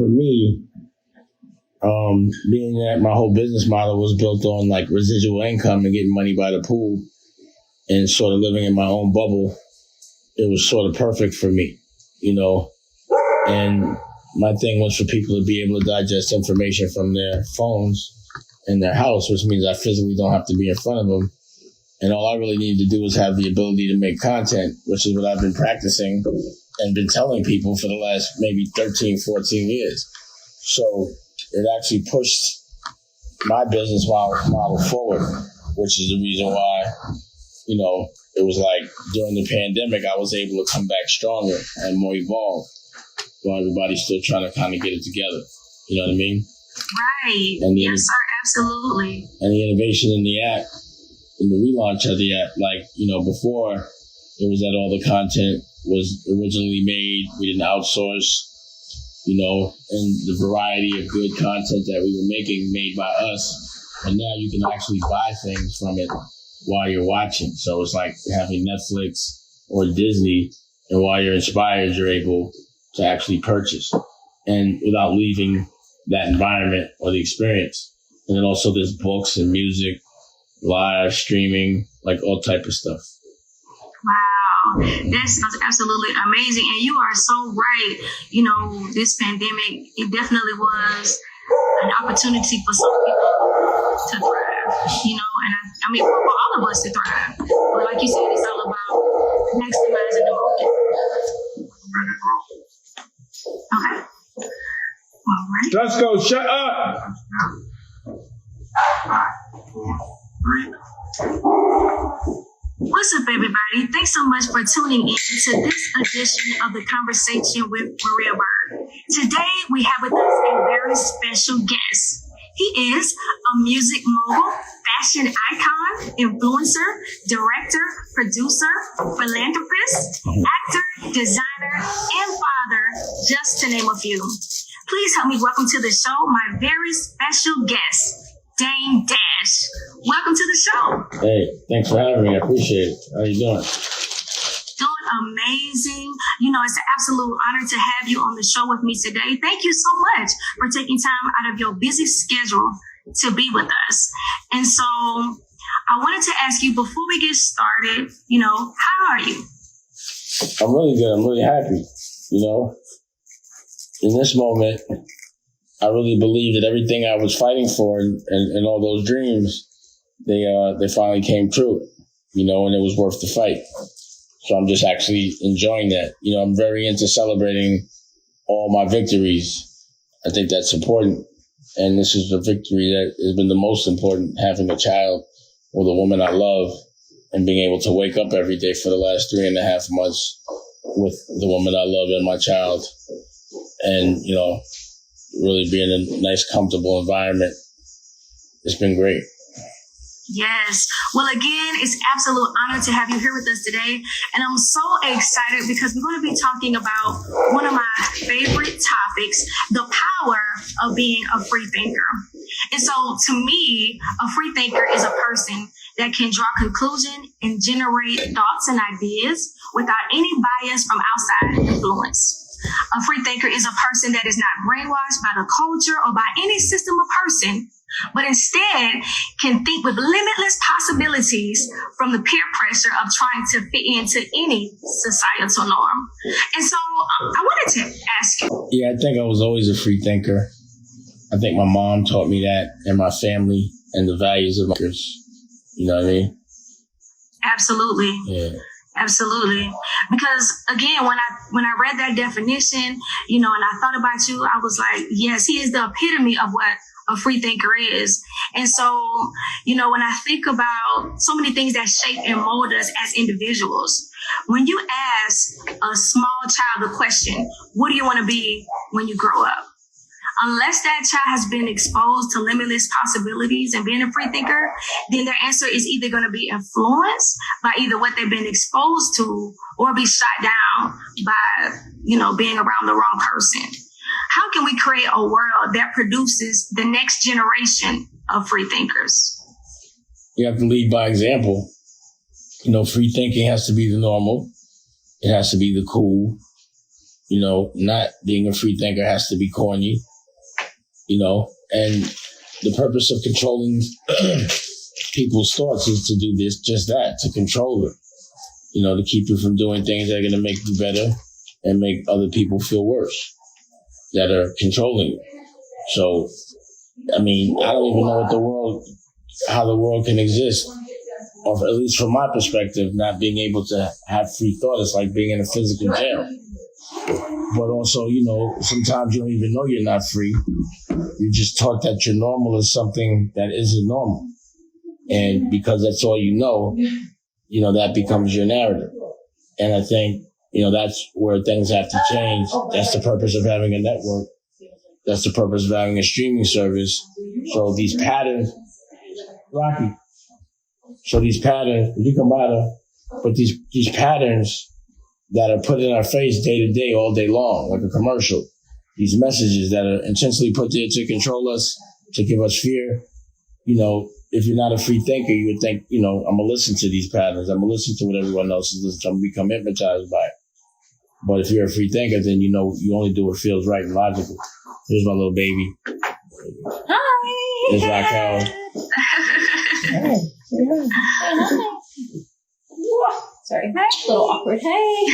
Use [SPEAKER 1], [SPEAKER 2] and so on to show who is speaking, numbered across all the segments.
[SPEAKER 1] for me, being that my whole business model was built on like residual income and getting money by the pool and sort of living in my own bubble, it was sort of perfect for me, you know. And my thing was for people to be able to digest information from their phones in their house, which means I physically don't have to be in front of them. And all I really needed to do was have the ability to make content, which is what I've been practicing and been telling people for the last maybe 13, 14 years. So it actually pushed my business model forward, which is the reason why, you know, it was like during the pandemic, I was able to come back stronger and more evolved while everybody's still trying to kind of get it together. You know what I mean?
[SPEAKER 2] Right. And yes, sir. Absolutely.
[SPEAKER 1] And the innovation in the app, in the relaunch of the app, like, you know, before it was that all the content was originally made. We didn't outsource, you know, and the variety of good content that we were making made by us. And now you can actually buy things from it while you're watching. So it's like having Netflix or Disney, and while you're inspired, you're able to actually purchase and without leaving that environment or the experience. And then also there's books and music, live streaming, like all type of stuff.
[SPEAKER 2] Wow, that sounds absolutely amazing. And you are so right. You know, this pandemic, it definitely was an opportunity for some people to thrive, you know, and I mean, for all of us to thrive. But like you said, it's all about maximizing the moment. Okay. All right.
[SPEAKER 1] Let's go. Shut up.
[SPEAKER 3] 5, 4, 3.
[SPEAKER 2] What's up, everybody? Thanks so much for tuning in to this edition of The Conversation with Maria Bird. Today, we have with us a very special guest. He is a music mogul, fashion icon, influencer, director, producer, philanthropist, actor, designer, and father, just to name a few. Please help me welcome to the show my very special guest, Dame Dash. Welcome to the show.
[SPEAKER 1] Hey, thanks for having me. I appreciate it. How you doing?
[SPEAKER 2] Doing amazing. You know, it's an absolute honor to have you on the show with me today. Thank you so much for taking time out of your busy schedule to be with us. And so I wanted to ask you before we get started, you know, how are you?
[SPEAKER 1] I'm really good. I'm really happy. You know, in this moment, I really believe that everything I was fighting for and all those dreams, they finally came true, you know, and it was worth the fight. So I'm just actually enjoying that. You know, I'm very into celebrating all my victories. I think that's important. And this is a victory that has been the most important, having a child with a woman I love and being able to wake up every day for the last 3.5 months with the woman I love and my child. And, you know, really be in a nice, comfortable environment. It's been great.
[SPEAKER 2] Yes. Well, again, it's an absolute honor to have you here with us today. And I'm so excited because we're going to be talking about one of my favorite topics, the power of being a free thinker. And so to me, a free thinker is a person that can draw conclusion and generate thoughts and ideas without any bias from outside influence. A free thinker is a person that is not brainwashed by the culture or by any system or person, but instead can think with limitless possibilities from the peer pressure of trying to fit into any societal norm. And so I wanted to ask you.
[SPEAKER 1] Yeah, I think I was always a free thinker. I think my mom taught me that, and my family, and the values of thinkers. You know what I mean?
[SPEAKER 2] Absolutely.
[SPEAKER 1] Yeah.
[SPEAKER 2] Absolutely. Because again, when I read that definition, you know, and I thought about you, I was like, yes, he is the epitome of what a free thinker is. And so, you know, when I think about so many things that shape and mold us as individuals, when you ask a small child the question, what do you want to be when you grow up? Unless that child has been exposed to limitless possibilities and being a free thinker, then their answer is either going to be influenced by either what they've been exposed to or be shot down by, you know, being around the wrong person. How can we create a world that produces the next generation of free thinkers?
[SPEAKER 1] You have to lead by example. You know, free thinking has to be the normal. It has to be the cool. not being a free thinker has to be corny, and the purpose of controlling people's thoughts is to do just that, to control them, to keep you from doing things that are going to make you better and make other people feel worse that are controlling you. So, I don't even know how the world can exist, or at least from my perspective, not being able to have free thought is like being in a physical jail. But also, sometimes you don't even know you're not free. You just taught that your normal is something that isn't normal. And because that's all that becomes your narrative. And I think, that's where things have to change. That's the purpose of having a network. That's the purpose of having a streaming service. So these patterns, Rocky. So these patterns, these patterns that are put in our face day to day, all day long, like a commercial. These messages that are intentionally put there to control us, to give us fear. If you're not a free thinker, you would think, I'm going to listen to these patterns. I'm going to listen to what everyone else is listening to. I'm going to become hypnotized by it. But if you're a free thinker, then you only do what feels right and logical. Here's my little baby.
[SPEAKER 2] Hi.
[SPEAKER 1] There's Raquel.
[SPEAKER 4] Sorry, a little awkward. Hey.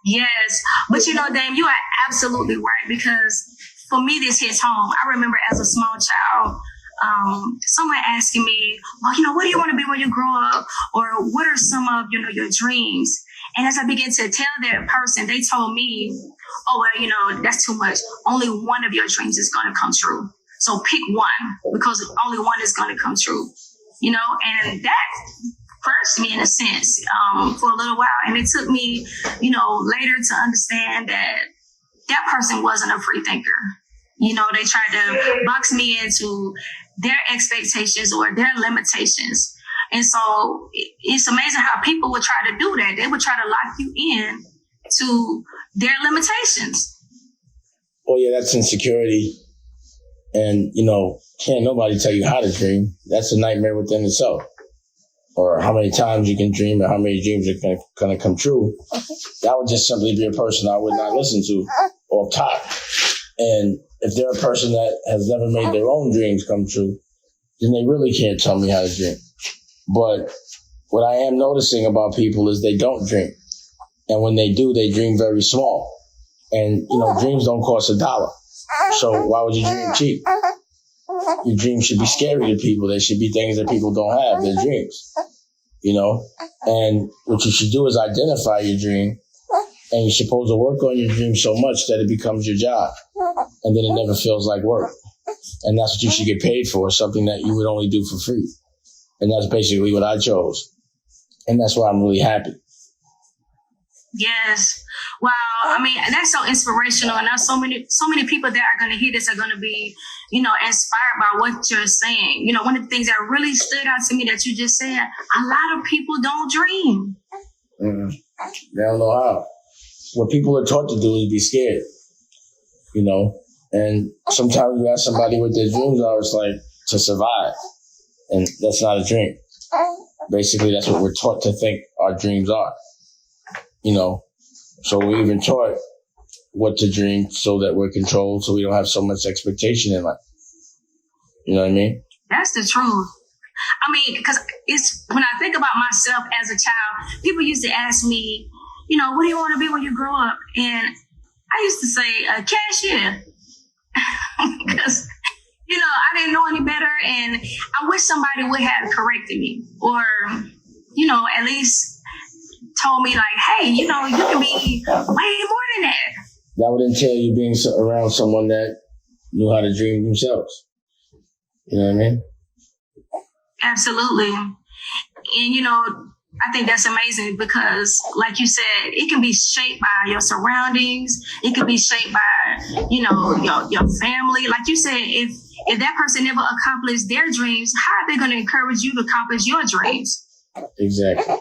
[SPEAKER 2] Yes, but Dame, you are absolutely right, because for me, this hits home. I remember as a small child, someone asking me, well, what do you want to be when you grow up? Or what are some of, your dreams? And as I began to tell that person, they told me, oh, well, that's too much. Only one of your dreams is going to come true. So pick one, because only one is going to come true, and that crushed me in a sense for a little while. And it took me, later to understand that person wasn't a free thinker. They tried to box me into their expectations or their limitations. And so it's amazing how people would try to do that. They would try to lock you in to their limitations.
[SPEAKER 1] Well, yeah, that's insecurity. And, can't nobody tell you how to dream. That's a nightmare within itself. Or how many times you can dream and how many dreams are going to come true. That would just simply be a person I would not listen to or top. And if they're a person that has never made their own dreams come true, then they really can't tell me how to dream. But what I am noticing about people is they don't dream. And when they do, they dream very small. And, dreams don't cost $1. So why would you dream cheap? Your dreams should be scary to people. They should be things that people don't have, their dreams. And what you should do is identify your dream. And you're supposed to work on your dream so much that it becomes your job. And then it never feels like work. And that's what you should get paid for, something that you would only do for free. And that's basically what I chose. And that's why I'm really happy.
[SPEAKER 2] Yes. Wow. That's so inspirational. And there's so many people that are going to hear this are going to be, inspired by what you're saying. One of the things that really stood out to me that you just said, a lot of people don't dream.
[SPEAKER 1] Mm-hmm. They don't know how. What people are taught to do is be scared, and sometimes you ask somebody what their dreams are, it's like to survive. And that's not a dream. Basically, that's what we're taught to think our dreams are, So we're even taught what to dream so that we're controlled, so we don't have so much expectation in life. You know what I mean?
[SPEAKER 2] That's the truth. Because it's when I think about myself as a child, people used to ask me, what do you want to be when you grow up? And I used to say a cashier because, I didn't know any better. And I wish somebody would have corrected me or, at least told me like, hey, you can be way more than that.
[SPEAKER 1] That would entail you being around someone that knew how to dream themselves. You know what I mean?
[SPEAKER 2] Absolutely. And, I think that's amazing because, like you said, it can be shaped by your surroundings. It can be shaped by, your family. Like you said, if that person never accomplished their dreams, how are they going to encourage you to accomplish your dreams?
[SPEAKER 1] Exactly.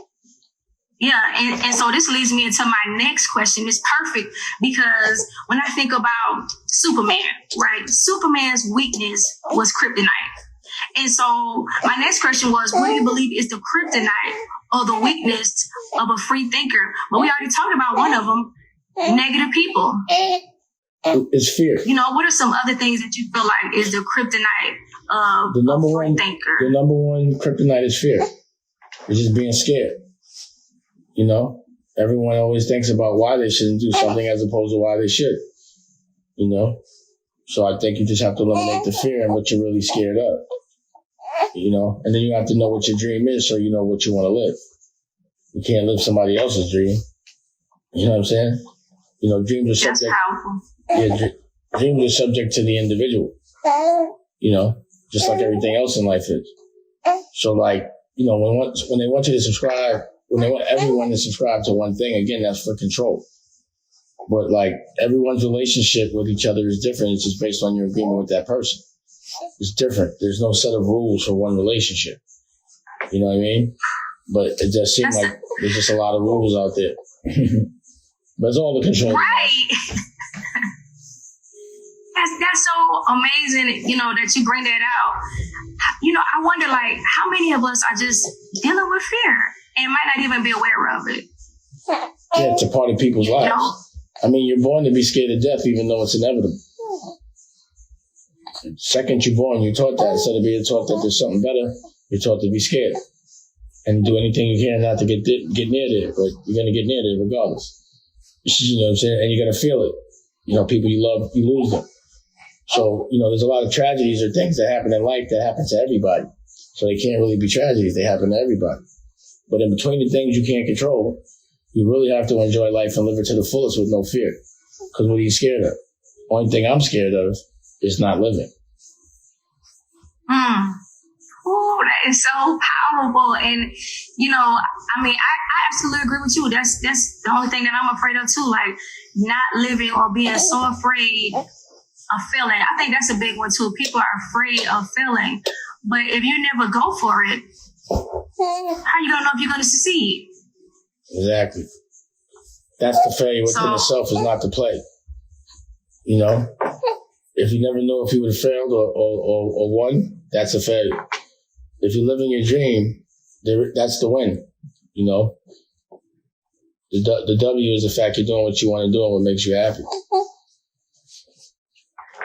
[SPEAKER 2] Yeah, and so this leads me into my next question. It's perfect because when I think about Superman, right? Superman's weakness was kryptonite. And so my next question was, what do you believe is the kryptonite or the weakness of a free thinker? But we already talked about one of them, negative people.
[SPEAKER 1] It's fear.
[SPEAKER 2] You know, what are some other things that you feel like is the kryptonite of a free thinker?
[SPEAKER 1] The number one kryptonite is fear. It's just being scared. You know, everyone always thinks about why they shouldn't do something as opposed to why they should. You know, so I think you just have to eliminate the fear and what you're really scared of. You know, and then you have to know what your dream is so you know what you want to live. You can't live somebody else's dream. You know what I'm saying? You know, dreams are subject.
[SPEAKER 2] That's powerful.
[SPEAKER 1] Yeah, dreams are subject to the individual. You know, just like everything else in life is. So, like, you know, when they want you to subscribe, when they want everyone to subscribe to one thing, again, that's for control. But like everyone's relationship with each other is different. It's just based on your agreement with that person. It's different. There's no set of rules for one relationship. You know what I mean? But it does seem like there's just a lot of rules out there. But it's all the control.
[SPEAKER 2] Right. That's so amazing, you know, that you bring that out. You know, I wonder, like, how many of us are just dealing with fear and might not even be aware of it?
[SPEAKER 1] Yeah, it's a part of people's lives.
[SPEAKER 2] Know?
[SPEAKER 1] I mean, you're born to be scared of death, even though it's inevitable. The second you're born, you're taught that. Instead of being taught that there's something better, you're taught to be scared and do anything you can not to get near there. But you're going to get near there regardless. You know what I'm saying? And you're going to feel it. You know, people you love, you lose them. So, you know, there's a lot of tragedies or things that happen in life that happen to everybody. So they can't really be tragedies. They happen to everybody. But in between the things you can't control, you really have to enjoy life and live it to the fullest with no fear. Because what are you scared of? Only thing I'm scared of is not living.
[SPEAKER 2] Oh, that is so powerful. And, you know, I mean, I absolutely agree with you. That's the only thing that I'm afraid of too. Like not living or being so afraid of failing. I think that's a big one too. People are afraid of failing. But if you never go for it, how you gonna know if you're gonna succeed?
[SPEAKER 1] Exactly. That's the failure within itself, is not to play. You know? If you never know if you would have failed or won, that's a failure. If you're living your dream, that's the win. You know? The W is the fact you're doing what you want to do and what makes you happy.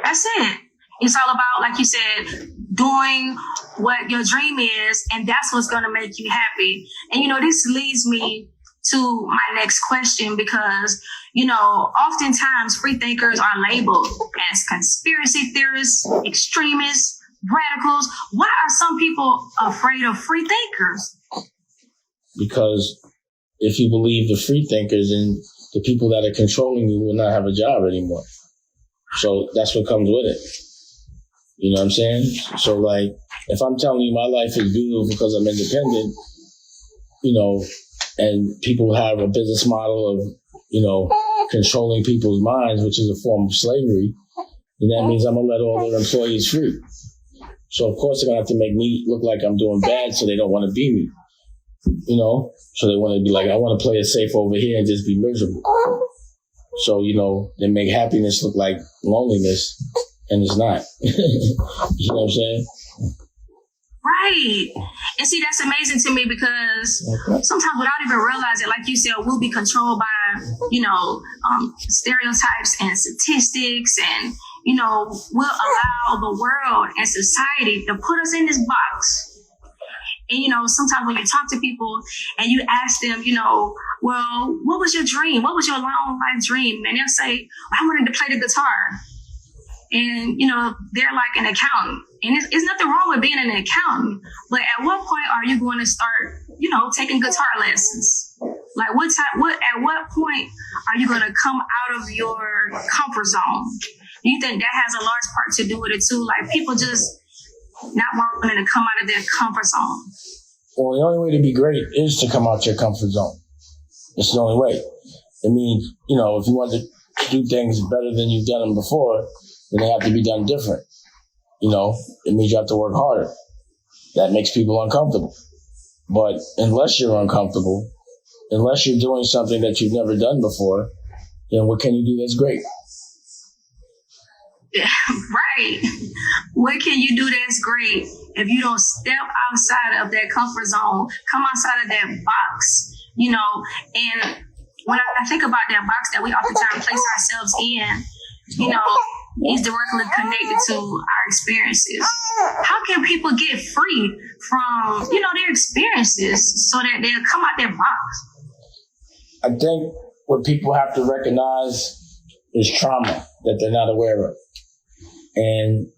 [SPEAKER 2] That's it. It's all about, like you said, doing what your dream is, and that's what's going to make you happy. And, you know, this leads me to my next question because, you know, oftentimes free thinkers are labeled as conspiracy theorists, extremists, radicals. Why are some people afraid of free thinkers?
[SPEAKER 1] Because if you believe the free thinkers, then the people that are controlling you will not have a job anymore. So that's what comes with it. You know what I'm saying? So, like, if I'm telling you my life is beautiful because I'm independent, you know, and people have a business model of, you know, controlling people's minds, which is a form of slavery, then that means I'm going to let all their employees free. So, of course, they're going to have to make me look like I'm doing bad, so they don't want to be me. You know? So they want to be like, I want to play it safe over here and just be miserable. So, you know, they make happiness look like loneliness, and it's not. You know what I'm saying?
[SPEAKER 2] Right. And see, that's amazing to me because sometimes without even realizing, like you said, we'll be controlled by, you know, stereotypes and statistics, and, you know, we'll allow the world and society to put us in this box. And, you know, sometimes when you talk to people and you ask them, you know, well, what was your dream? What was your long life dream? And they'll say, well, I wanted to play the guitar. And, you know, they're like an accountant. And it's nothing wrong with being an accountant. But at what point are you going to start, you know, taking guitar lessons? Like at what point are you going to come out of your comfort zone? Do you think that has a large part to do with it too? Like people just not wanting to come out of their comfort zone.
[SPEAKER 1] Well, the only way to be great is to come out your comfort zone. It's the only way. It means, you know, if you want to do things better than you've done them before, then they have to be done different. You know, it means you have to work harder. That makes people uncomfortable. But unless you're uncomfortable, unless you're doing something that you've never done before, then what can you do that's great?
[SPEAKER 2] Right. What can you do that's great if you don't step outside of that comfort zone, come outside of that box, and when I think about that box that we oftentimes place ourselves in, is directly connected to our experiences. How can people get free from, their experiences so that they'll come out their box?
[SPEAKER 1] I think what people have to recognize is trauma that they're not aware of. And,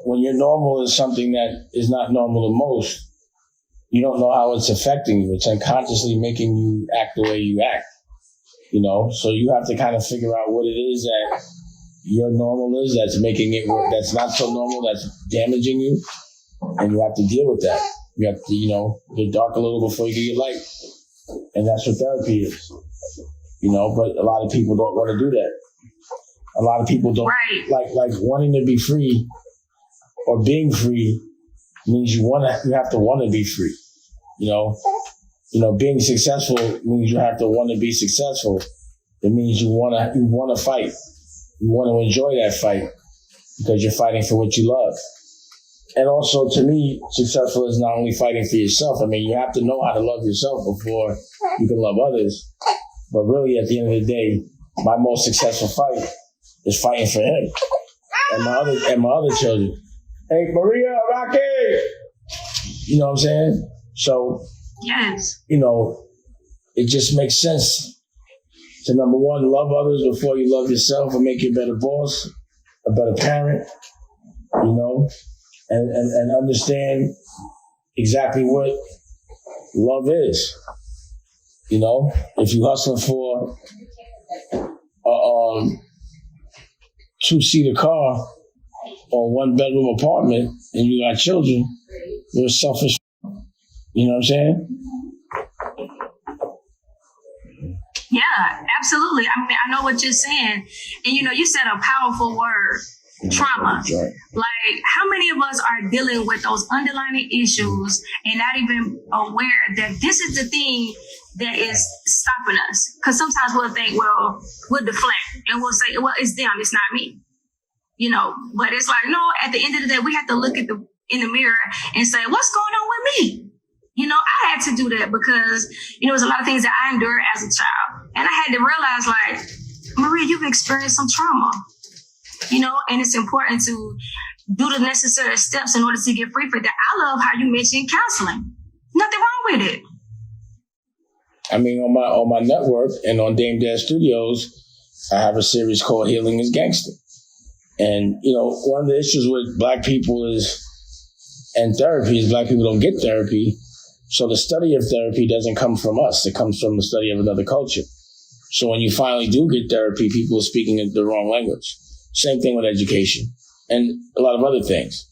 [SPEAKER 1] when your normal is something that is not normal to most, you don't know how it's affecting you. It's unconsciously making you act the way you act, So you have to kind of figure out what it is that your normal is that's making it work, that's not so normal, that's damaging you. And you have to deal with that. You have to, get dark a little before you get light. And that's what therapy is, but a lot of people don't want to do that. A lot of people don't like wanting to be free or being free means you have to want to be free. Being successful means you have to want to be successful. It means you want to fight. You want to enjoy that fight because you're fighting for what you love. And also, to me, successful is not only fighting for yourself. I mean, you have to know how to love yourself before you can love others. But really, at the end of the day, my most successful fight is fighting for him and my other children. Hey, Maria, Rocky! You know what I'm saying? So,
[SPEAKER 2] yes,
[SPEAKER 1] it just makes sense to, number one, love others before you love yourself and make you a better boss, a better parent, and understand exactly what love is. If you're hustling for a two-seater car or one-bedroom apartment and you got children, you're a selfish. You know what I'm saying?
[SPEAKER 2] Yeah, absolutely. I mean, I know what you're saying. And, you said a powerful word, trauma.
[SPEAKER 1] Right.
[SPEAKER 2] Like, how many of us are dealing with those underlying issues and not even aware that this is the thing that is stopping us? Because sometimes we'll think, well, we'll deflect and we'll say, well, it's them, it's not me. But it's like, no, at the end of the day, we have to look in the mirror and say, what's going on with me? I had to do that because, there's a lot of things that I endured as a child. And I had to realize, like, Maria, you've experienced some trauma, and it's important to do the necessary steps in order to get free from that. I love how you mentioned counseling. Nothing wrong with it.
[SPEAKER 1] I mean, on my network and on Dame Dad Studios, I have a series called Healing is Gangster. And, one of the issues with Black people and therapy is Black people don't get therapy. So the study of therapy doesn't come from us. It comes from the study of another culture. So when you finally do get therapy, people are speaking the wrong language. Same thing with education and a lot of other things.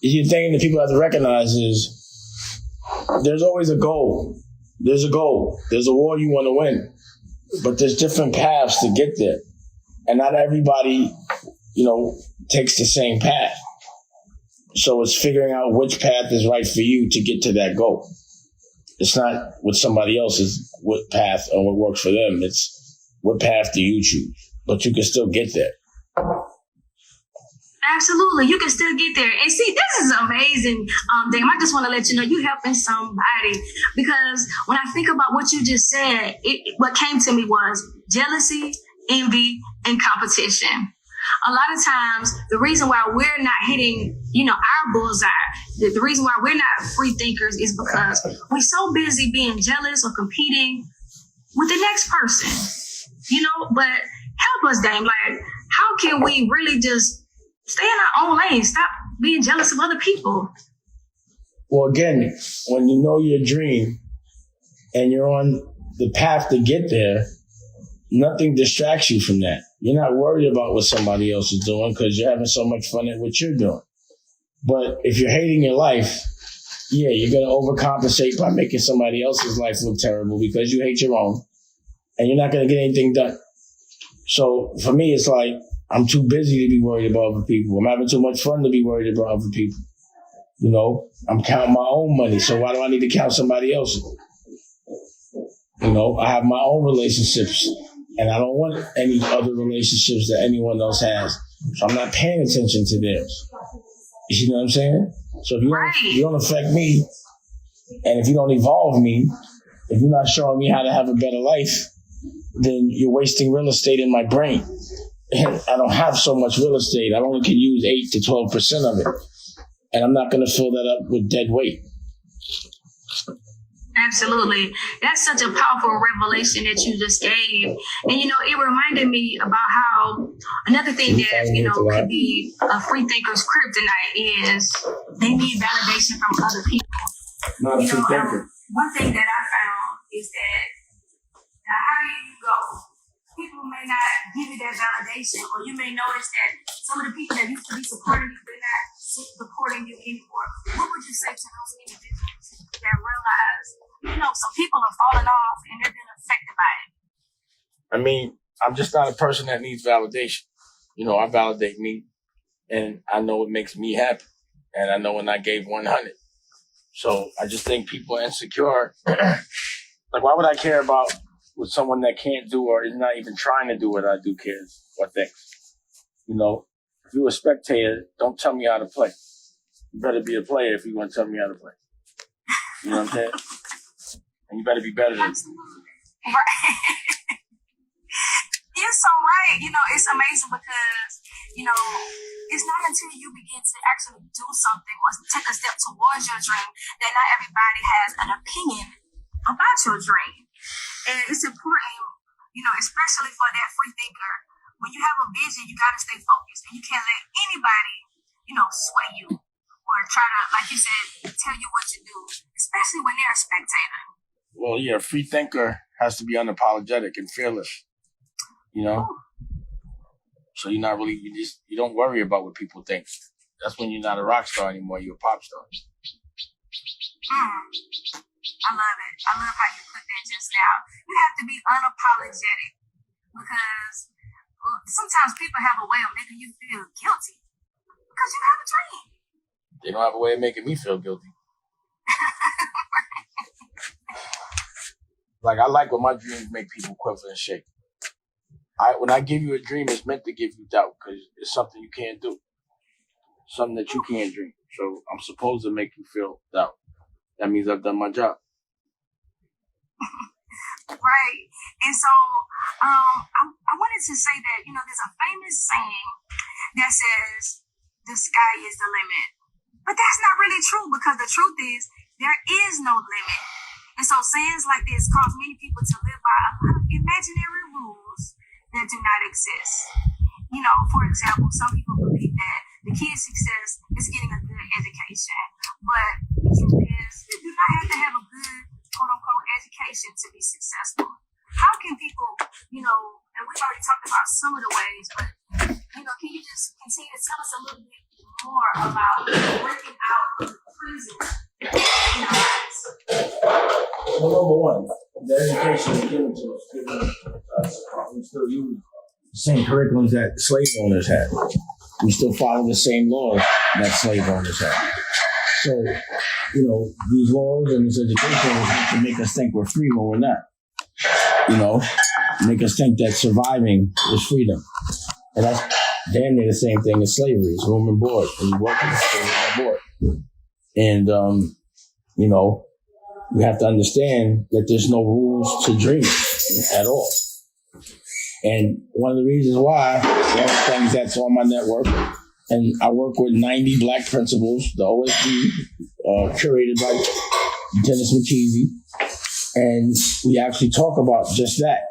[SPEAKER 1] The thing that people have to recognize is there's always a goal. There's a goal. There's a war you want to win. But there's different paths to get there. And not everybody, takes the same path. So it's figuring out which path is right for you to get to that goal. It's not what somebody else's what path or what works for them. It's what path do you choose? But you can still get there.
[SPEAKER 2] Absolutely. You can still get there. And see, this is amazing, Dame. I just want to let you know you're helping somebody. Because when I think about what you just said, what came to me was jealousy, envy, and competition. A lot of times, the reason why we're not hitting, our bullseye, the reason why we're not free thinkers is because we're so busy being jealous or competing with the next person, but help us, Dame. Like, how can we really just stay in our own lane? Stop being jealous of other people.
[SPEAKER 1] Well, again, when you know your dream and you're on the path to get there, nothing distracts you from that. You're not worried about what somebody else is doing because you're having so much fun at what you're doing. But if you're hating your life, yeah, you're going to overcompensate by making somebody else's life look terrible because you hate your own and you're not going to get anything done. So for me, it's like I'm too busy to be worried about other people. I'm having too much fun to be worried about other people. I'm counting my own money. So why do I need to count somebody else's? I have my own relationships. And I don't want any other relationships that anyone else has. So I'm not paying attention to theirs. You see what I'm saying? So if you don't affect me, and if you don't evolve me, if you're not showing me how to have a better life, then you're wasting real estate in my brain. And I don't have so much real estate. I only can use 8 to 12% of it. And I'm not going to fill that up with dead weight.
[SPEAKER 2] Absolutely. That's such a powerful revelation that you just gave. And, it reminded me about how another thing that, could be a free thinker's kryptonite is they need validation from other people.
[SPEAKER 1] Not a free thinker.
[SPEAKER 2] One thing that I found is that the higher you go, people may not give you that validation, or you may notice that some of the people that used to be supporting you, they're not supporting you anymore. What would you say to those individuals that realize, some people are falling off and they're being affected by it?
[SPEAKER 1] I mean, I'm just not a person that needs validation. I validate me, and I know it makes me happy, and I know when I gave 100. So I just think people are insecure. Like, why would I care about what someone that can't do or is not even trying to do what I do cares or thinks? If you're a spectator, don't tell me how to play. You better be a player if you want to tell me how to play. You know what I'm saying? And you better be better than me.
[SPEAKER 2] Right. You're so right. It's amazing because, it's not until you begin to actually do something or take a step towards your dream that not everybody has an opinion about your dream. And it's important, especially for that free thinker. When you have a vision, you got to stay focused. And you can't let anybody, sway you or try to, like you said, tell you what to do, especially when they're a spectator.
[SPEAKER 1] Well, yeah, a free thinker has to be unapologetic and fearless,
[SPEAKER 2] Ooh.
[SPEAKER 1] So you're not really, you don't worry about what people think. That's when you're not a rock star anymore, you're a pop star.
[SPEAKER 2] I love it. I love how you put that just now. You have to be unapologetic because sometimes people have a way of making you feel guilty because you have a dream.
[SPEAKER 1] They don't have a way of making me feel guilty. Like, I like when my dreams make people quiver and shake. When I give you a dream, it's meant to give you doubt because it's something you can't do. Something that you can't dream. So I'm supposed to make you feel doubt. That means I've done my job.
[SPEAKER 2] Right. And so I wanted to say that, there's a famous saying that says the sky is the limit. But that's not really true because the truth is there is no limit. And so sayings like this cause many people to live by a lot of imaginary rules that do not exist. For example, some people believe that the kid's success is getting a good education. But the truth is you do not have to have a good, quote-unquote, education to be successful. How can people, and we've already talked about some of the ways, but, can you just continue to tell us a little bit more about breaking out of the prison in our lives?
[SPEAKER 1] Well, number one, the education is given to us. We still use the same curriculums that slave owners had. We still follow the same laws that slave owners had. So, these laws and this education is to make us think we're free when we're not. Make us think that surviving is freedom. And that's damn near the same thing as slavery. It's room and board. And you work for room and board. And, you have to understand that there's no rules to dream at all. And one of the reasons why, one of the things that's on my network, and I work with 90 Black principals, the OSD, curated by Dennis McKeezy. And we actually talk about just that.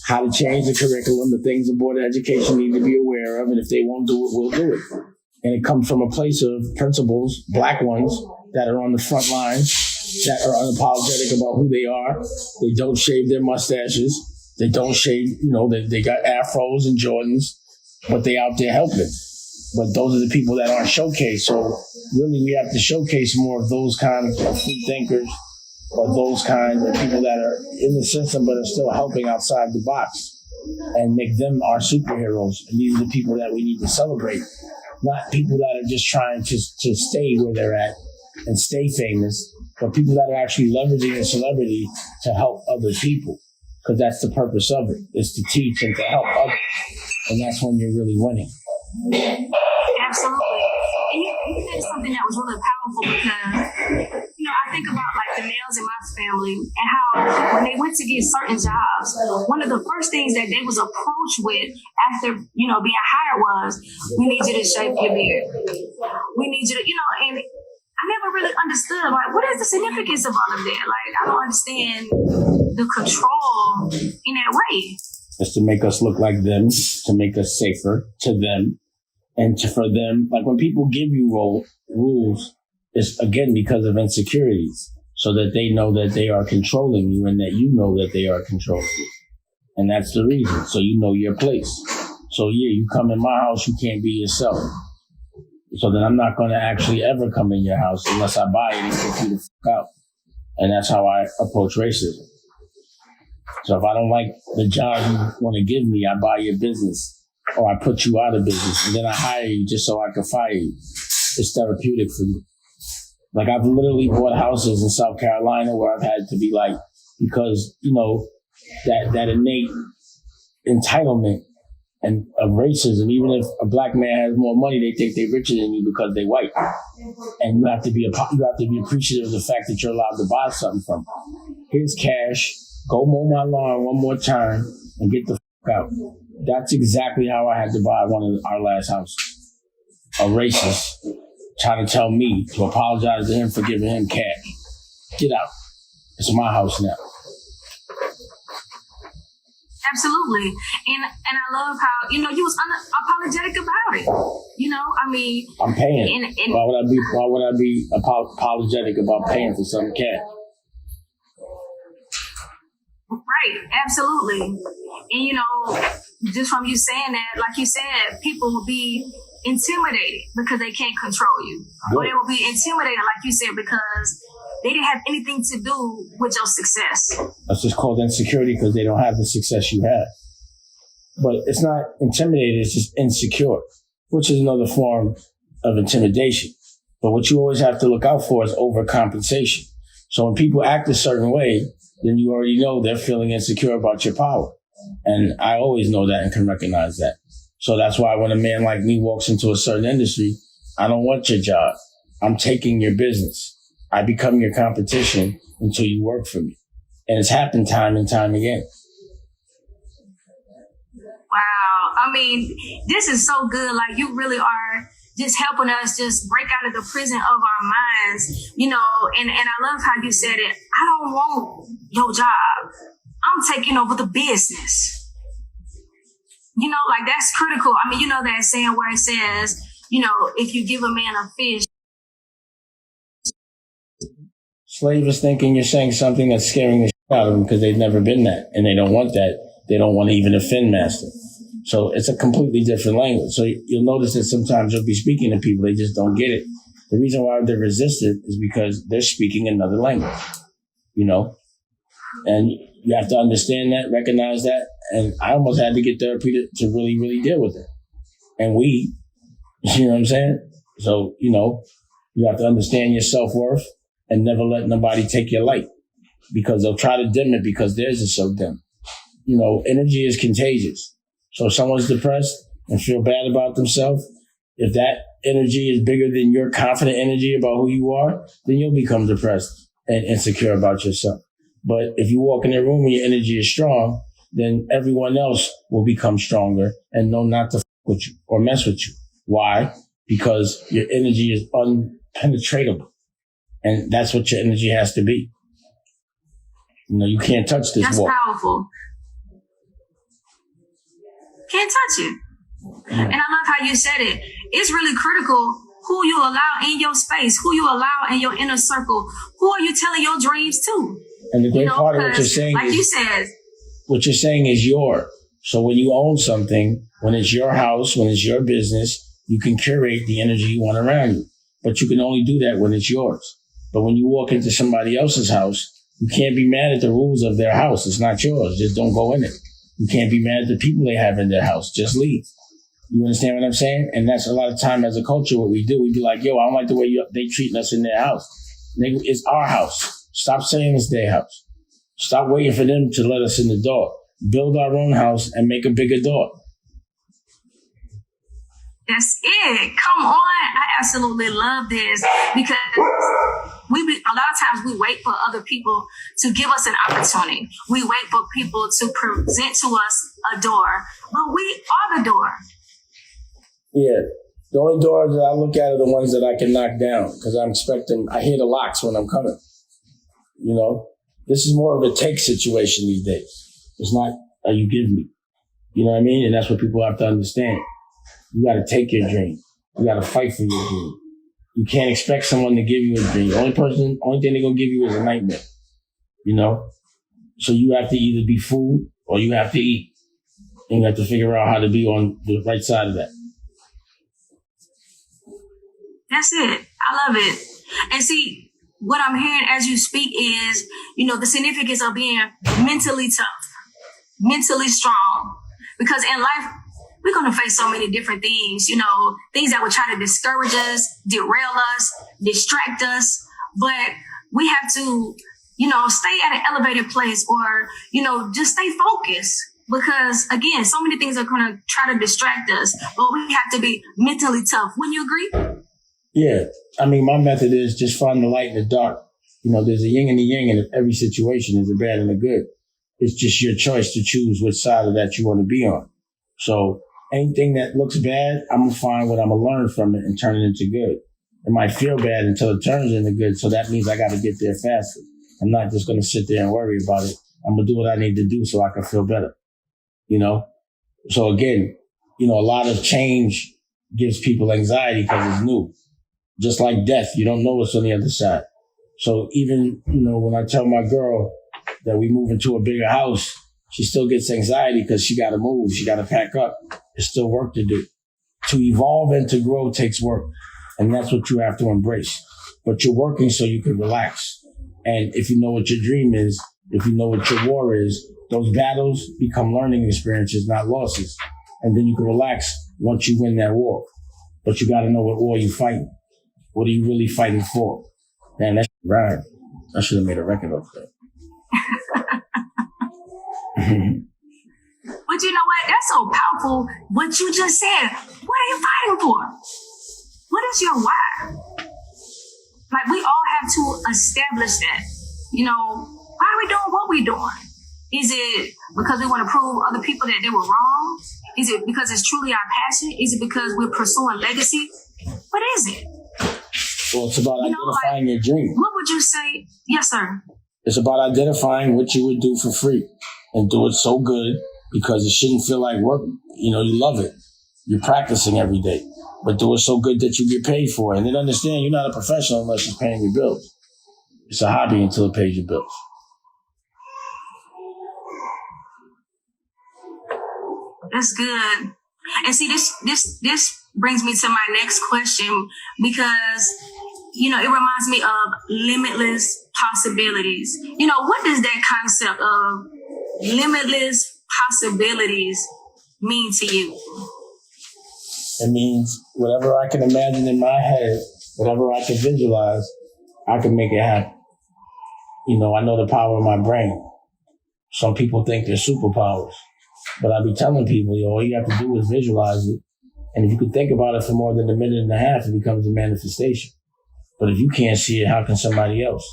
[SPEAKER 1] How to change the curriculum, the things the Board of Education need to be aware of, and if they won't do it, we'll do it. And it comes from a place of principals, Black ones, that are on the front lines, that are unapologetic about who they are. They don't shave their mustaches. They don't shave, they got afros and Jordans, but they out there helping. But those are the people that aren't showcased. So really we have to showcase more of those kind of free thinkers or those kind of people that are in the system but are still helping outside the box and make them our superheroes. And these are the people that we need to celebrate, not people that are just trying to stay where they're at and stay famous, but people that are actually leveraging their celebrity to help other people, because that's the purpose of it, is to teach and to help others. And that's when you're really winning.
[SPEAKER 2] Absolutely. And you said something that was really powerful because, I think about like the males in my family and how when they went to get certain jobs, one of the first things that they was approached with after, being hired was, we need you to shave your beard. We need you to, and I never really understood, like, what is the significance of all of that? Like, I don't understand the control in that way.
[SPEAKER 1] It's to make us look like them, to make us safer to them, and for them. Like when people give you rules, it's again because of insecurities, so that they know that they are controlling you and that you know that they are controlling you. And that's the reason. So you know your place. So you come in my house, you can't be yourself. So then I'm not going to actually ever come in your house unless I buy it and get you the fuck out. And that's how I approach racism. So if I don't like the job you want to give me, I buy your business or I put you out of business and then I hire you just so I can fire you. It's therapeutic for me. Like I've literally bought houses in South Carolina where I've had to be like, because, that innate entitlement and of racism, even if a black man has more money, they think they're richer than you because they're white. And you have to be appreciative of the fact that you're allowed to buy something from them. Here's cash. Go mow my lawn one more time and get the fuck out. That's exactly how I had to buy one of our last houses. A racist trying to tell me to apologize to him for giving him cash. Get out. It's my house now.
[SPEAKER 2] Absolutely. And I love how, you was unapologetic about it.
[SPEAKER 1] I'm paying. Why would I be apologetic about paying for some cash?
[SPEAKER 2] Right, absolutely. And just from you saying that, like you said, people will be intimidated because they can't control you. Good. Or they will be intimidated, like you said, because they didn't have anything to do with your success.
[SPEAKER 1] That's just called insecurity because they don't have the success you have. But it's not intimidated, it's just insecure, which is another form of intimidation. But what you always have to look out for is overcompensation. So when people act a certain way, then you already know they're feeling insecure about your power. And I always know that and can recognize that. So that's why when a man like me walks into a certain industry, I don't want your job. I'm taking your business. I become your competition until you work for me. And it's happened time and time again.
[SPEAKER 2] Wow. This is so good. Like you really are just helping us just break out of the prison of our minds, and I love how you said it. I don't want your job. I'm taking over the business. Like that's critical. That saying where it says, if you give a man a fish.
[SPEAKER 1] Slave is thinking you're saying something that's scaring the shit out of them because they've never been that and they don't want that. They don't want to even offend master. So it's a completely different language. So you'll notice that sometimes you'll be speaking to people, they just don't get it. The reason why they're resistant is because they're speaking another language, and you have to understand that, recognize that. And I almost had to get therapy to really, really deal with it. And you know what I'm saying? So, you have to understand your self-worth and never let nobody take your light because they'll try to dim it because theirs is so dim. Energy is contagious. So if someone's depressed and feel bad about themselves, if that energy is bigger than your confident energy about who you are, then you'll become depressed and insecure about yourself. But if you walk in a room and your energy is strong, then everyone else will become stronger and know not to f with you or mess with you. Why? Because your energy is unpenetratable. And that's what your energy has to be. You can't touch this
[SPEAKER 2] That's
[SPEAKER 1] wall.
[SPEAKER 2] That's powerful. Can't touch it. And I love how you said it. It's really critical who you allow in your space, who you allow in your inner circle. Who are you telling your dreams to?
[SPEAKER 1] And the great part of what you're saying
[SPEAKER 2] like you said,
[SPEAKER 1] what you're saying is yours. So when you own something, when it's your house, when it's your business, you can curate the energy you want around you. But you can only do that when it's yours. But when you walk into somebody else's house, you can't be mad at the rules of their house. It's not yours. Just don't go in it. You can't be mad at the people they have in their house. Just leave. You understand what I'm saying? And that's a lot of time as a culture what we do. We be like, yo, I don't like the way they treating us in their house. Nigga, it's our house. Stop saying it's their house. Stop waiting for them to let us in the door. Build our own house and make a bigger door.
[SPEAKER 2] That's it. Come on. I absolutely love this because a lot of times we wait for other people to give us an opportunity. We wait for people to present to us a door, but we are the door.
[SPEAKER 1] Yeah. The only doors that I look at are the ones that I can knock down because I hear the locks when I'm coming. You know, this is more of a take situation these days. It's not a you give me. You know what I mean? And that's what people have to understand. You got to take your dream. You got to fight for your dream. You can't expect someone to give you a dream. The only thing they're going to give you is a nightmare. You know? So you have to either be food or you have to eat. And you have to figure out how to be on the right side of that.
[SPEAKER 2] That's it. I love it. And see, what I'm hearing as you speak is, the significance of being mentally tough, mentally strong. Because in life, we're going to face so many different things, things that would try to discourage us, derail us, distract us. But we have to, stay at an elevated place or, just stay focused. Because, again, so many things are going to try to distract us. But we have to be mentally tough. Wouldn't you agree?
[SPEAKER 1] Yeah. I mean, my method is just find the light in the dark. There's a yin and a yang in every situation. There's a bad and a good. It's just your choice to choose which side of that you want to be on. So anything that looks bad, I'm going to find what I'm going to learn from it and turn it into good. It might feel bad until it turns into good. So that means I got to get there faster. I'm not just going to sit there and worry about it. I'm going to do what I need to do so I can feel better. So again, a lot of change gives people anxiety because it's new. Just like death, you don't know what's on the other side. So even, when I tell my girl that we move into a bigger house, she still gets anxiety because she got to move. She got to pack up. There's still work to do. To evolve and to grow takes work. And that's what you have to embrace. But you're working so you can relax. And if you know what your dream is, if you know what your war is, those battles become learning experiences, not losses. And then you can relax once you win that war. But you got to know what war you're fighting. What are you really fighting for? Man, that's right. I should have made a record of that.
[SPEAKER 2] But you know what? That's so powerful. What you just said. What are you fighting for? What is your why? Like, we all have to establish that. Why are we doing what we're doing? Is it because we want to prove other people that they were wrong? Is it because it's truly our passion? Is it because we're pursuing legacy? What is it?
[SPEAKER 1] Well, it's about identifying your dream.
[SPEAKER 2] What would you say? Yes, sir.
[SPEAKER 1] It's about identifying what you would do for free and do it so good because it shouldn't feel like work. You love it. You're practicing every day, but do it so good that you get paid for it. And then understand you're not a professional unless you're paying your bills. It's a hobby until it pays your bills.
[SPEAKER 2] That's good. And see, this brings me to my next question because, it reminds me of limitless possibilities. What does that concept of limitless possibilities mean to you?
[SPEAKER 1] It means whatever I can imagine in my head, whatever I can visualize, I can make it happen. I know the power of my brain. Some people think they're superpowers. But I be telling people, all you have to do is visualize it. And if you could think about it for more than a minute and a half, it becomes a manifestation. But if you can't see it, how can somebody else?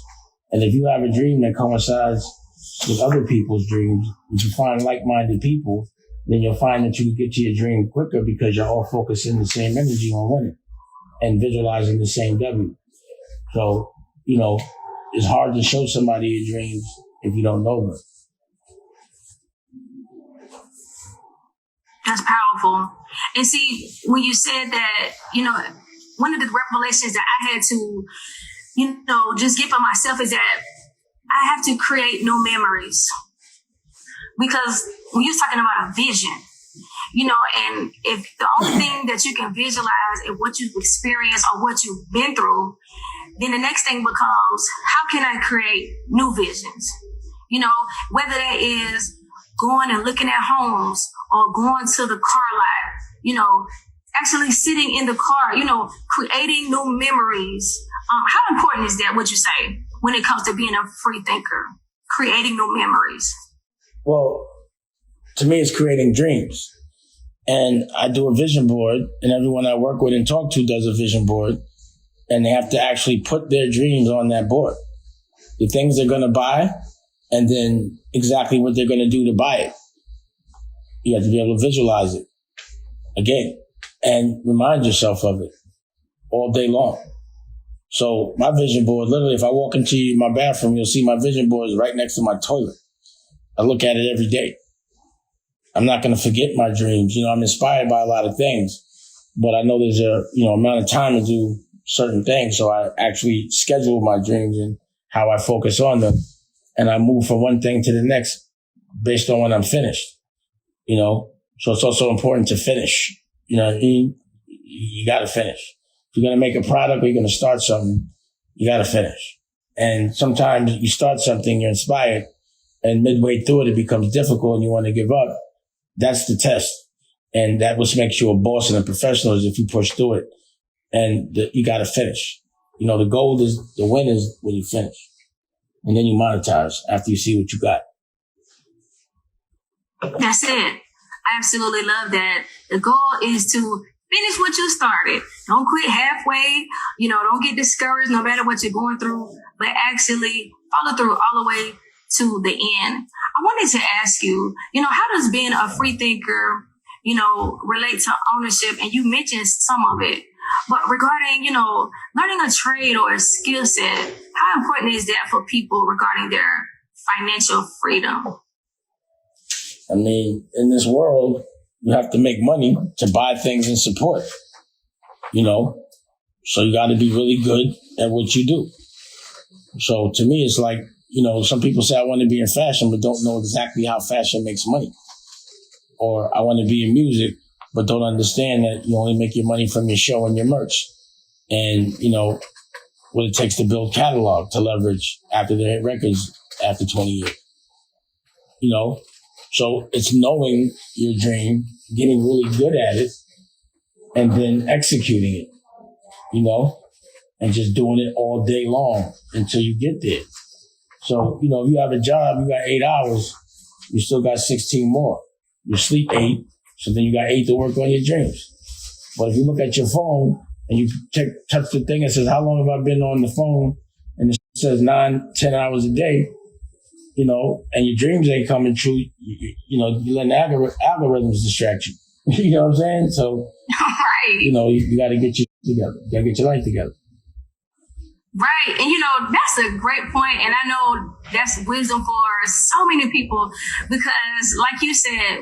[SPEAKER 1] And if you have a dream that coincides with other people's dreams, if you find like-minded people, then you'll find that you can get to your dream quicker because you're all focusing the same energy on winning and visualizing the same W. So, it's hard to show somebody your dreams if you don't know them.
[SPEAKER 2] That's powerful. And see, when you said that, one of the revelations that I had to, just get for myself is that I have to create new memories. Because when you're talking about a vision, and if the only thing that you can visualize is what you've experienced or what you've been through, then the next thing becomes, how can I create new visions? Whether that is going and looking at homes or going to the car lot, actually sitting in the car, creating new memories. How important is that, would you say, when it comes to being a free thinker, creating new memories?
[SPEAKER 1] Well, to me, it's creating dreams. And I do a vision board, and everyone I work with and talk to does a vision board, and they have to actually put their dreams on that board. The things they're going to buy, and then exactly what they're going to do to buy it. You have to be able to visualize it again and remind yourself of it all day long. So my vision board, literally, if I walk into my bathroom, you'll see my vision board is right next to my toilet. I look at it every day. I'm not going to forget my dreams. I'm inspired by a lot of things, but I know there's a, amount of time to do certain things. So I actually schedule my dreams and how I focus on them. And I move from one thing to the next based on when I'm finished, So it's also important to finish. You know what I mean? You got to finish. If you're going to make a product or you're going to start something, you got to finish. And sometimes you start something, you're inspired, and midway through it becomes difficult and you want to give up. That's the test. And that what makes you a boss and a professional is if you push through it. And you got to finish. The goal is, the win is when you finish. And then you monetize after you see what you got.
[SPEAKER 2] That's it. I absolutely love that. The goal is to finish what you started. Don't quit halfway. Don't get discouraged no matter what you're going through, but actually follow through all the way to the end. I wanted to ask you, how does being a free thinker, relate to ownership? And you mentioned some of it, but regarding, learning a trade or a skill set, how important is that for people regarding their financial freedom?
[SPEAKER 1] I mean, in this world, you have to make money to buy things and support, so you got to be really good at what you do. So to me, it's like, some people say I want to be in fashion, but don't know exactly how fashion makes money. Or I want to be in music, but don't understand that you only make your money from your show and your merch. And, what it takes to build catalog to leverage after they hit records after 20 years. So it's knowing your dream, getting really good at it, and then executing it, and just doing it all day long until you get there. So, if you have a job, you got 8 hours, you still got 16 more. You sleep 8, so then you got 8 to work on your dreams. But if you look at your phone and you touch the thing and says, how long have I been on the phone? And it says 9-10 hours a day, and your dreams ain't coming true, you let the algorithms distract you. You know what I'm saying? So,
[SPEAKER 2] right.
[SPEAKER 1] You got to get your together. You got to get your life together.
[SPEAKER 2] Right. And, that's a great point. And I know that's wisdom for so many people because, like you said,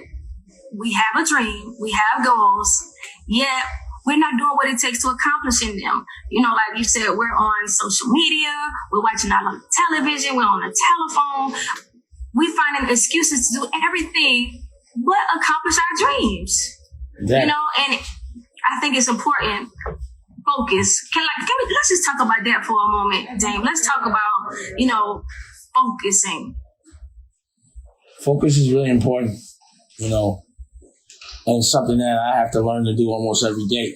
[SPEAKER 2] we have a dream, we have goals, yet we're not doing what it takes to accomplishing them. Like you said, we're on social media, we're watching on television, we're on the telephone. We're finding excuses to do everything but accomplish our dreams. Exactly. And I think it's important. Focus. Let's just talk about that for a moment, Dame. Let's talk about, focusing.
[SPEAKER 1] Focus is really important, and it's something that I have to learn to do almost every day.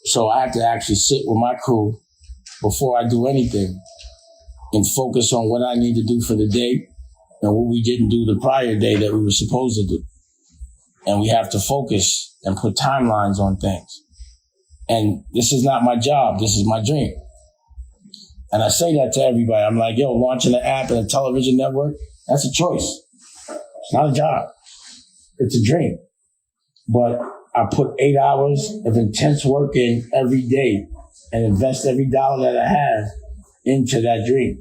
[SPEAKER 1] So I have to actually sit with my crew before I do anything and focus on what I need to do for the day and what we didn't do the prior day that we were supposed to do. And we have to focus and put timelines on things. And this is not my job. This is my dream. And I say that to everybody. I'm like, launching an app and a television network, that's a choice. It's not a job. It's a dream. But I put 8 hours of intense work in every day and invest every dollar that I have into that dream,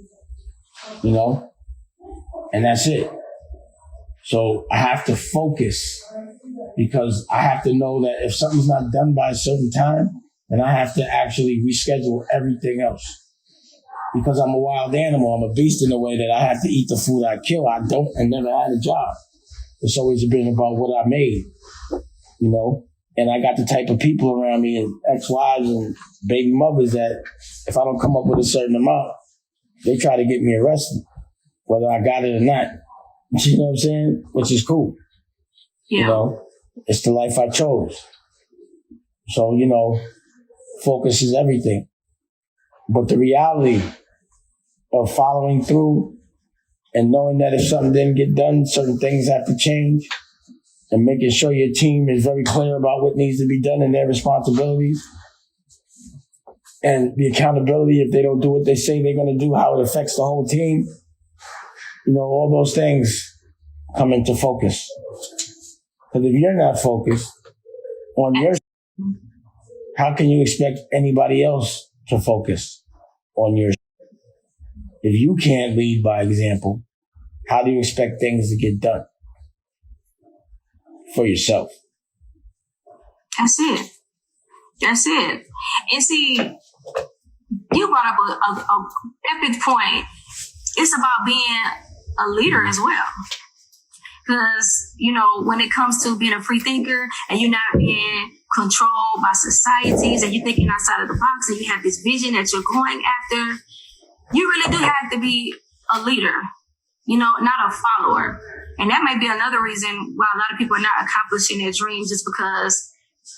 [SPEAKER 1] and that's it. So I have to focus because I have to know that if something's not done by a certain time, then I have to actually reschedule everything else. Because I'm a wild animal, I'm a beast in a way that I have to eat the food I kill. I don't and never had a job. It's always been about what I made, And I got the type of people around me and ex-wives and baby mothers that if I don't come up with a certain amount, they try to get me arrested, whether I got it or not. You know what I'm saying? Which is cool.
[SPEAKER 2] Yeah.
[SPEAKER 1] It's the life I chose. So, focus is everything. But the reality of following through and knowing that if something didn't get done, certain things have to change, and making sure your team is very clear about what needs to be done and their responsibilities and the accountability if they don't do what they say they're going to do, how it affects the whole team. You know, all those things come into focus. Because if you're not focused on your, how can you expect anybody else to focus on your? If you can't lead by example, how do you expect things to get done for yourself?
[SPEAKER 2] That's it. That's it. And see, you brought up a epic point. It's about being a leader as well. Because, you know, when it comes to being a free thinker and you're not being controlled by societies and you're thinking outside of the box and you have this vision that you're going after, you really do have to be a leader, you know, not a follower. And that may be another reason why a lot of people are not accomplishing their dreams, is because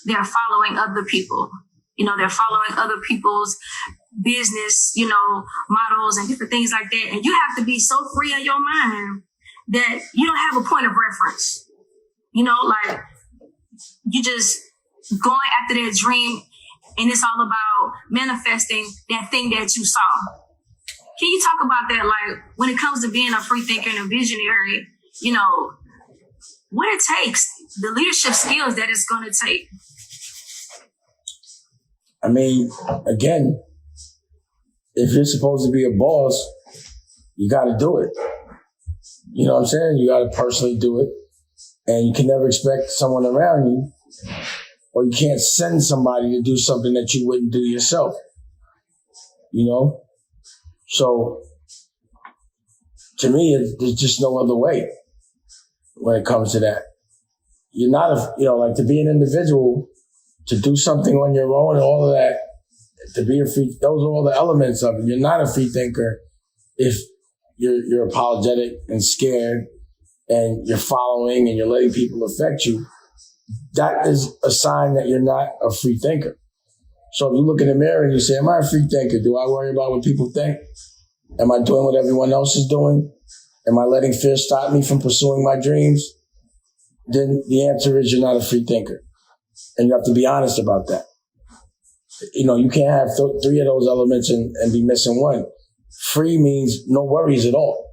[SPEAKER 2] they're following other people. You know, they're following other people's business, you know, models and different things like that. And you have to be so free in your mind that you don't have a point of reference. You know, like you just going after that dream and it's all about manifesting that thing that you saw. Can you talk about that? Like when it comes to being a free thinker and a visionary, you know, what it takes, the leadership skills that it's going to take.
[SPEAKER 1] I mean, again, if you're supposed to be a boss, you got to do it. You know what I'm saying? You got to personally do it. And you can never expect someone around you, or you can't send somebody to do something that you wouldn't do yourself. You know? So, to me, there's just no other way when it comes to that. You're not, like to be an individual, to do something on your own and all of that, to be a free, those are all the elements of it. You're not a free thinker if you're apologetic and scared and you're following and you're letting people affect you. That is a sign that you're not a free thinker. So if you look in the mirror and you say, am I a free thinker? Do I worry about what people think? Am I doing what everyone else is doing? Am I letting fear stop me from pursuing my dreams? Then the answer is you're not a free thinker. And you have to be honest about that. You know, you can't have three of those elements and be missing one. Free means no worries at all.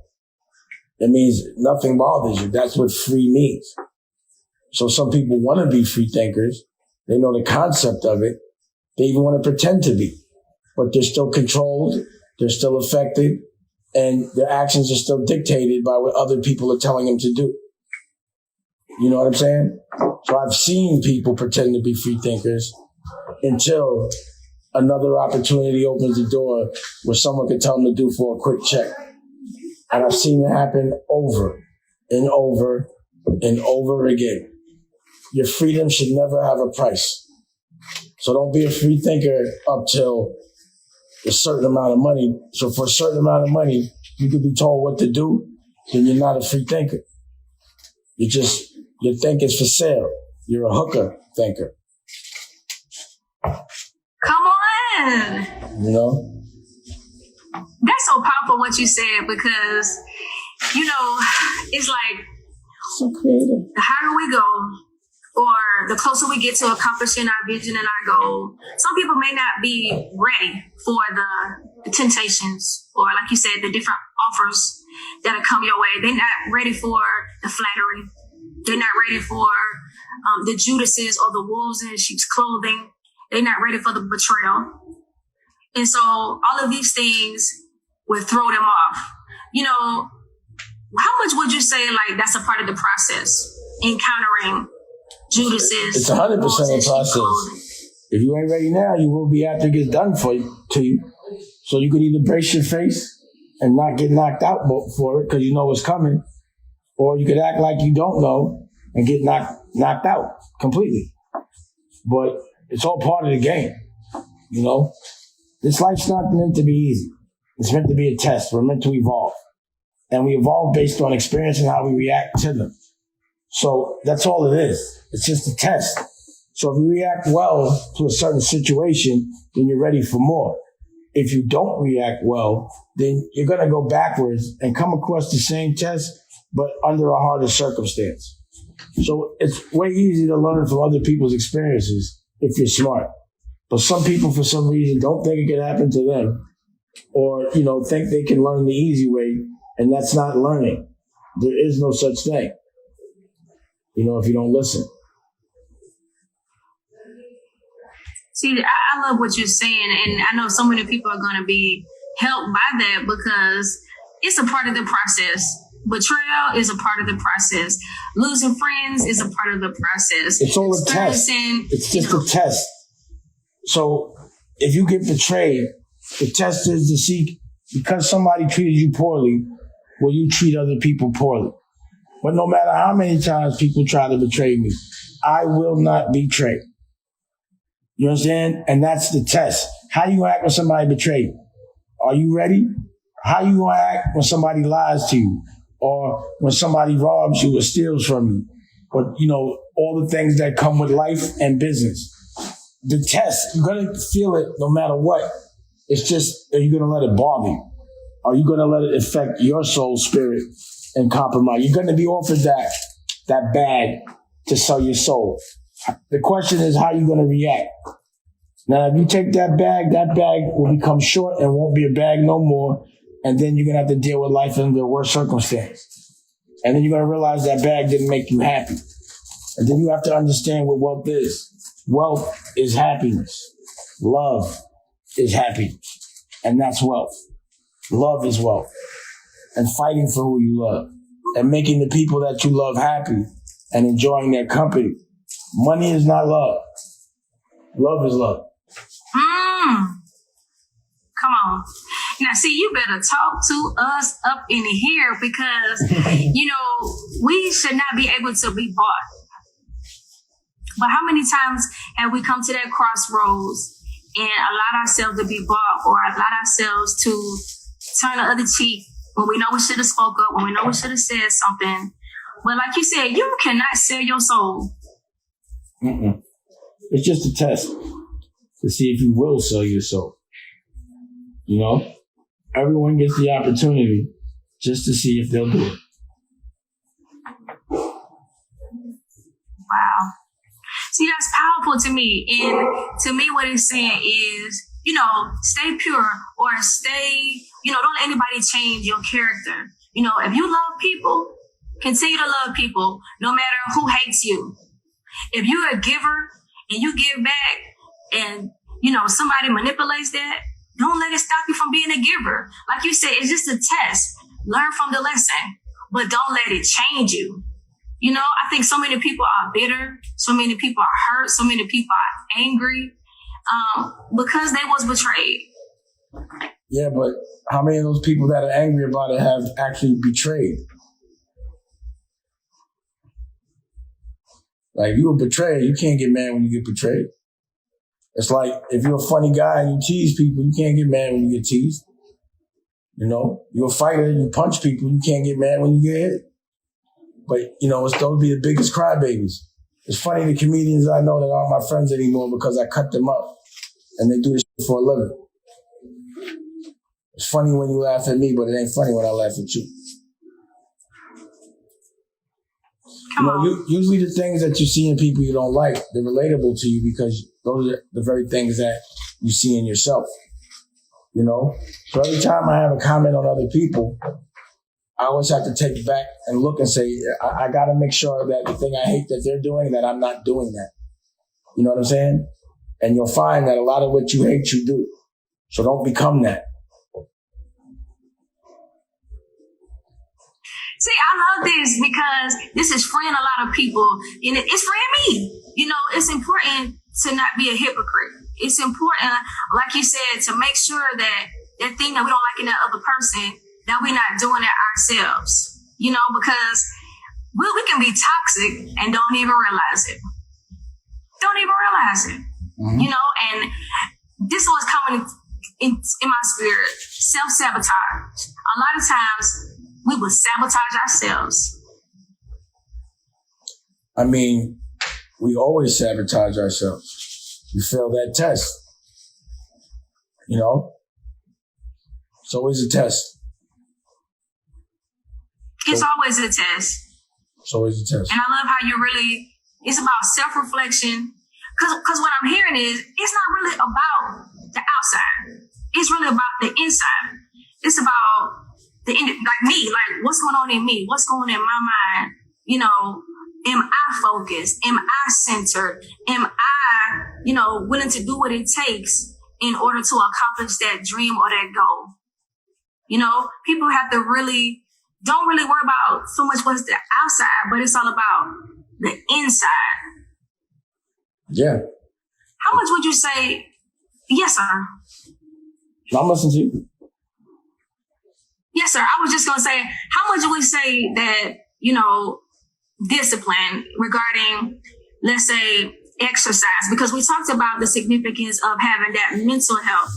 [SPEAKER 1] It means nothing bothers you. That's what free means. So some people want to be free thinkers. They know the concept of it. They even want to pretend to be. But they're still controlled. They're still affected. And their actions are still dictated by what other people are telling them to do. You know what I'm saying? So I've seen people pretend to be free thinkers until another opportunity opens the door where someone can tell them to do for a quick check. And I've seen it happen over and over and over again. Your freedom should never have a price. So don't be a free thinker up till a certain amount of money. So for a certain amount of money, you could be told what to do, then you're not a free thinker. Your thinking's for sale. You're a hooker thinker.
[SPEAKER 2] Come on.
[SPEAKER 1] You know?
[SPEAKER 2] That's so powerful what you said, because, you know, it's like
[SPEAKER 1] So creative.
[SPEAKER 2] the higher we go, or the closer we get to accomplishing our vision and our goal, some people may not be ready for the temptations, or like you said, the different offers that'll come your way. They're not ready for the flattery. They're not ready for the Judases or the wolves in sheep's clothing. They're not ready for the betrayal. And so all of these things will throw them off. You know, how much would you say like that's a part of the process, encountering Judases?
[SPEAKER 1] It's 100% a process. If you ain't ready now, you will be after it gets done to you. So you could either brace your face and not get knocked out for it because you know what's coming, or you could act like you don't know and get knocked out completely. But it's all part of the game, you know? This life's not meant to be easy. It's meant to be a test. We're meant to evolve. And we evolve based on experience and how we react to them. So that's all it is. It's just a test. So if you react well to a certain situation, then you're ready for more. If you don't react well, then you're going to go backwards and come across the same test, but under a harder circumstance. So it's way easier to learn from other people's experiences if you're smart. But some people, for some reason, don't think it can happen to them, or think they can learn the easy way, and that's not learning. There is no such thing. If you don't listen.
[SPEAKER 2] See, I love what you're saying, and I know so many people are going to be helped by that because it's a part of the process. Betrayal is a part of the process. Losing friends is a part of the process.
[SPEAKER 1] It's all a test. It's just a test. So if you get betrayed, the test is to see, because somebody treated you poorly, will you treat other people poorly? But no matter how many times people try to betray me, I will not betray. You understand? And that's the test. How you act when somebody betrays you? Are you ready? How you gonna act when somebody lies to you? Or when somebody robs you or steals from you? Or, all the things that come with life and business. The test, you're gonna feel it no matter what. It's just, are you gonna let it bother you? Are you gonna let it affect your soul, spirit, and compromise? You're gonna be offered that bag to sell your soul. The question is, how you gonna react? Now, if you take that bag will become short and won't be a bag no more. And then you're gonna have to deal with life under the worst circumstance. And then you're gonna realize that bag didn't make you happy. And then you have to understand what wealth is. Wealth is happiness. Love is happiness. And that's wealth. Love is wealth. And fighting for who you love. And making the people that you love happy and enjoying their company. Money is not love. Love is love.
[SPEAKER 2] Come on. Now, see, you better talk to us up in here because, we should not be able to be bought. But how many times have we come to that crossroads and allowed ourselves to be bought, or allowed ourselves to turn the other cheek when we know we should have spoke up, when we know we should have said something? But like you said, you cannot sell your soul.
[SPEAKER 1] It's just a test to see if you will sell your soul. Everyone gets the opportunity just to see if they'll do it.
[SPEAKER 2] Wow. See, that's powerful to me. And to me, what it's saying is, stay pure, or stay, don't let anybody change your character. If you love people, continue to love people, no matter who hates you. If you're a giver and you give back and, somebody manipulates that, don't let it stop you from being a giver. Like you said, it's just a test. Learn from the lesson, but don't let it change you. I think so many people are bitter. So many people are hurt. So many people are angry because they was betrayed.
[SPEAKER 1] Yeah, but how many of those people that are angry about it have actually betrayed? Like, you were betrayed, you can't get mad when you get betrayed. It's like, if you're a funny guy and you tease people, you can't get mad when you get teased. You're a fighter and you punch people, you can't get mad when you get hit. But, it's those be the biggest crybabies. It's funny, the comedians I know that aren't my friends anymore because I cut them up and they do this shit for a living. It's funny when you laugh at me, but it ain't funny when I laugh at you. Usually the things that you see in people you don't like, they're relatable to you because those are the very things that you see in yourself. So every time I have a comment on other people, I always have to take it back and look and say, I got to make sure that the thing I hate that they're doing, that I'm not doing that. You know what I'm saying? And you'll find that a lot of what you hate, you do. So don't become that.
[SPEAKER 2] See, I love this because this is freeing a lot of people, and it's freeing me. It's important to not be a hypocrite. It's important, like you said, to make sure that that thing that we don't like in that other person, that we're not doing it ourselves. Because we can be toxic and don't even realize it. Mm-hmm. And this was coming in my spirit. Self-sabotage. A lot of times, we will sabotage ourselves.
[SPEAKER 1] I mean, we always sabotage ourselves. You fail that test. It's always a test.
[SPEAKER 2] It's always a test.
[SPEAKER 1] It's always a test.
[SPEAKER 2] And I love how it's about self-reflection. Because what I'm hearing is, it's not really about the outside. It's really about the inside. It's about like me, like what's going on in me? What's going on in my mind? You know, am I focused? Am I centered? Am I, willing to do what it takes in order to accomplish that dream or that goal? People have to don't really worry about so much what's the outside, but it's all about the inside.
[SPEAKER 1] Yeah.
[SPEAKER 2] How much would you say? Yes, sir.
[SPEAKER 1] I'm listening to you.
[SPEAKER 2] Yes, sir. I was just going to say, how much would we say that, discipline regarding, let's say, exercise? Because we talked about the significance of having that mental health.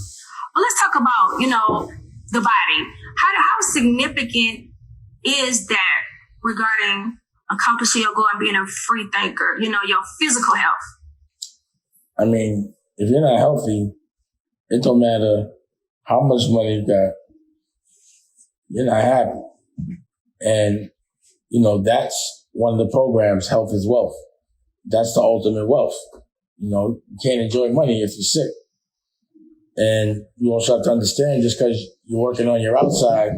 [SPEAKER 2] Well, let's talk about, the body. How significant is that regarding accomplishing your goal and being a free thinker, your physical health?
[SPEAKER 1] I mean, if you're not healthy, it don't matter how much money you got. You're not happy. And, that's one of the programs, health is wealth. That's the ultimate wealth. You can't enjoy money if you're sick. And you also have to understand, just because you're working on your outside,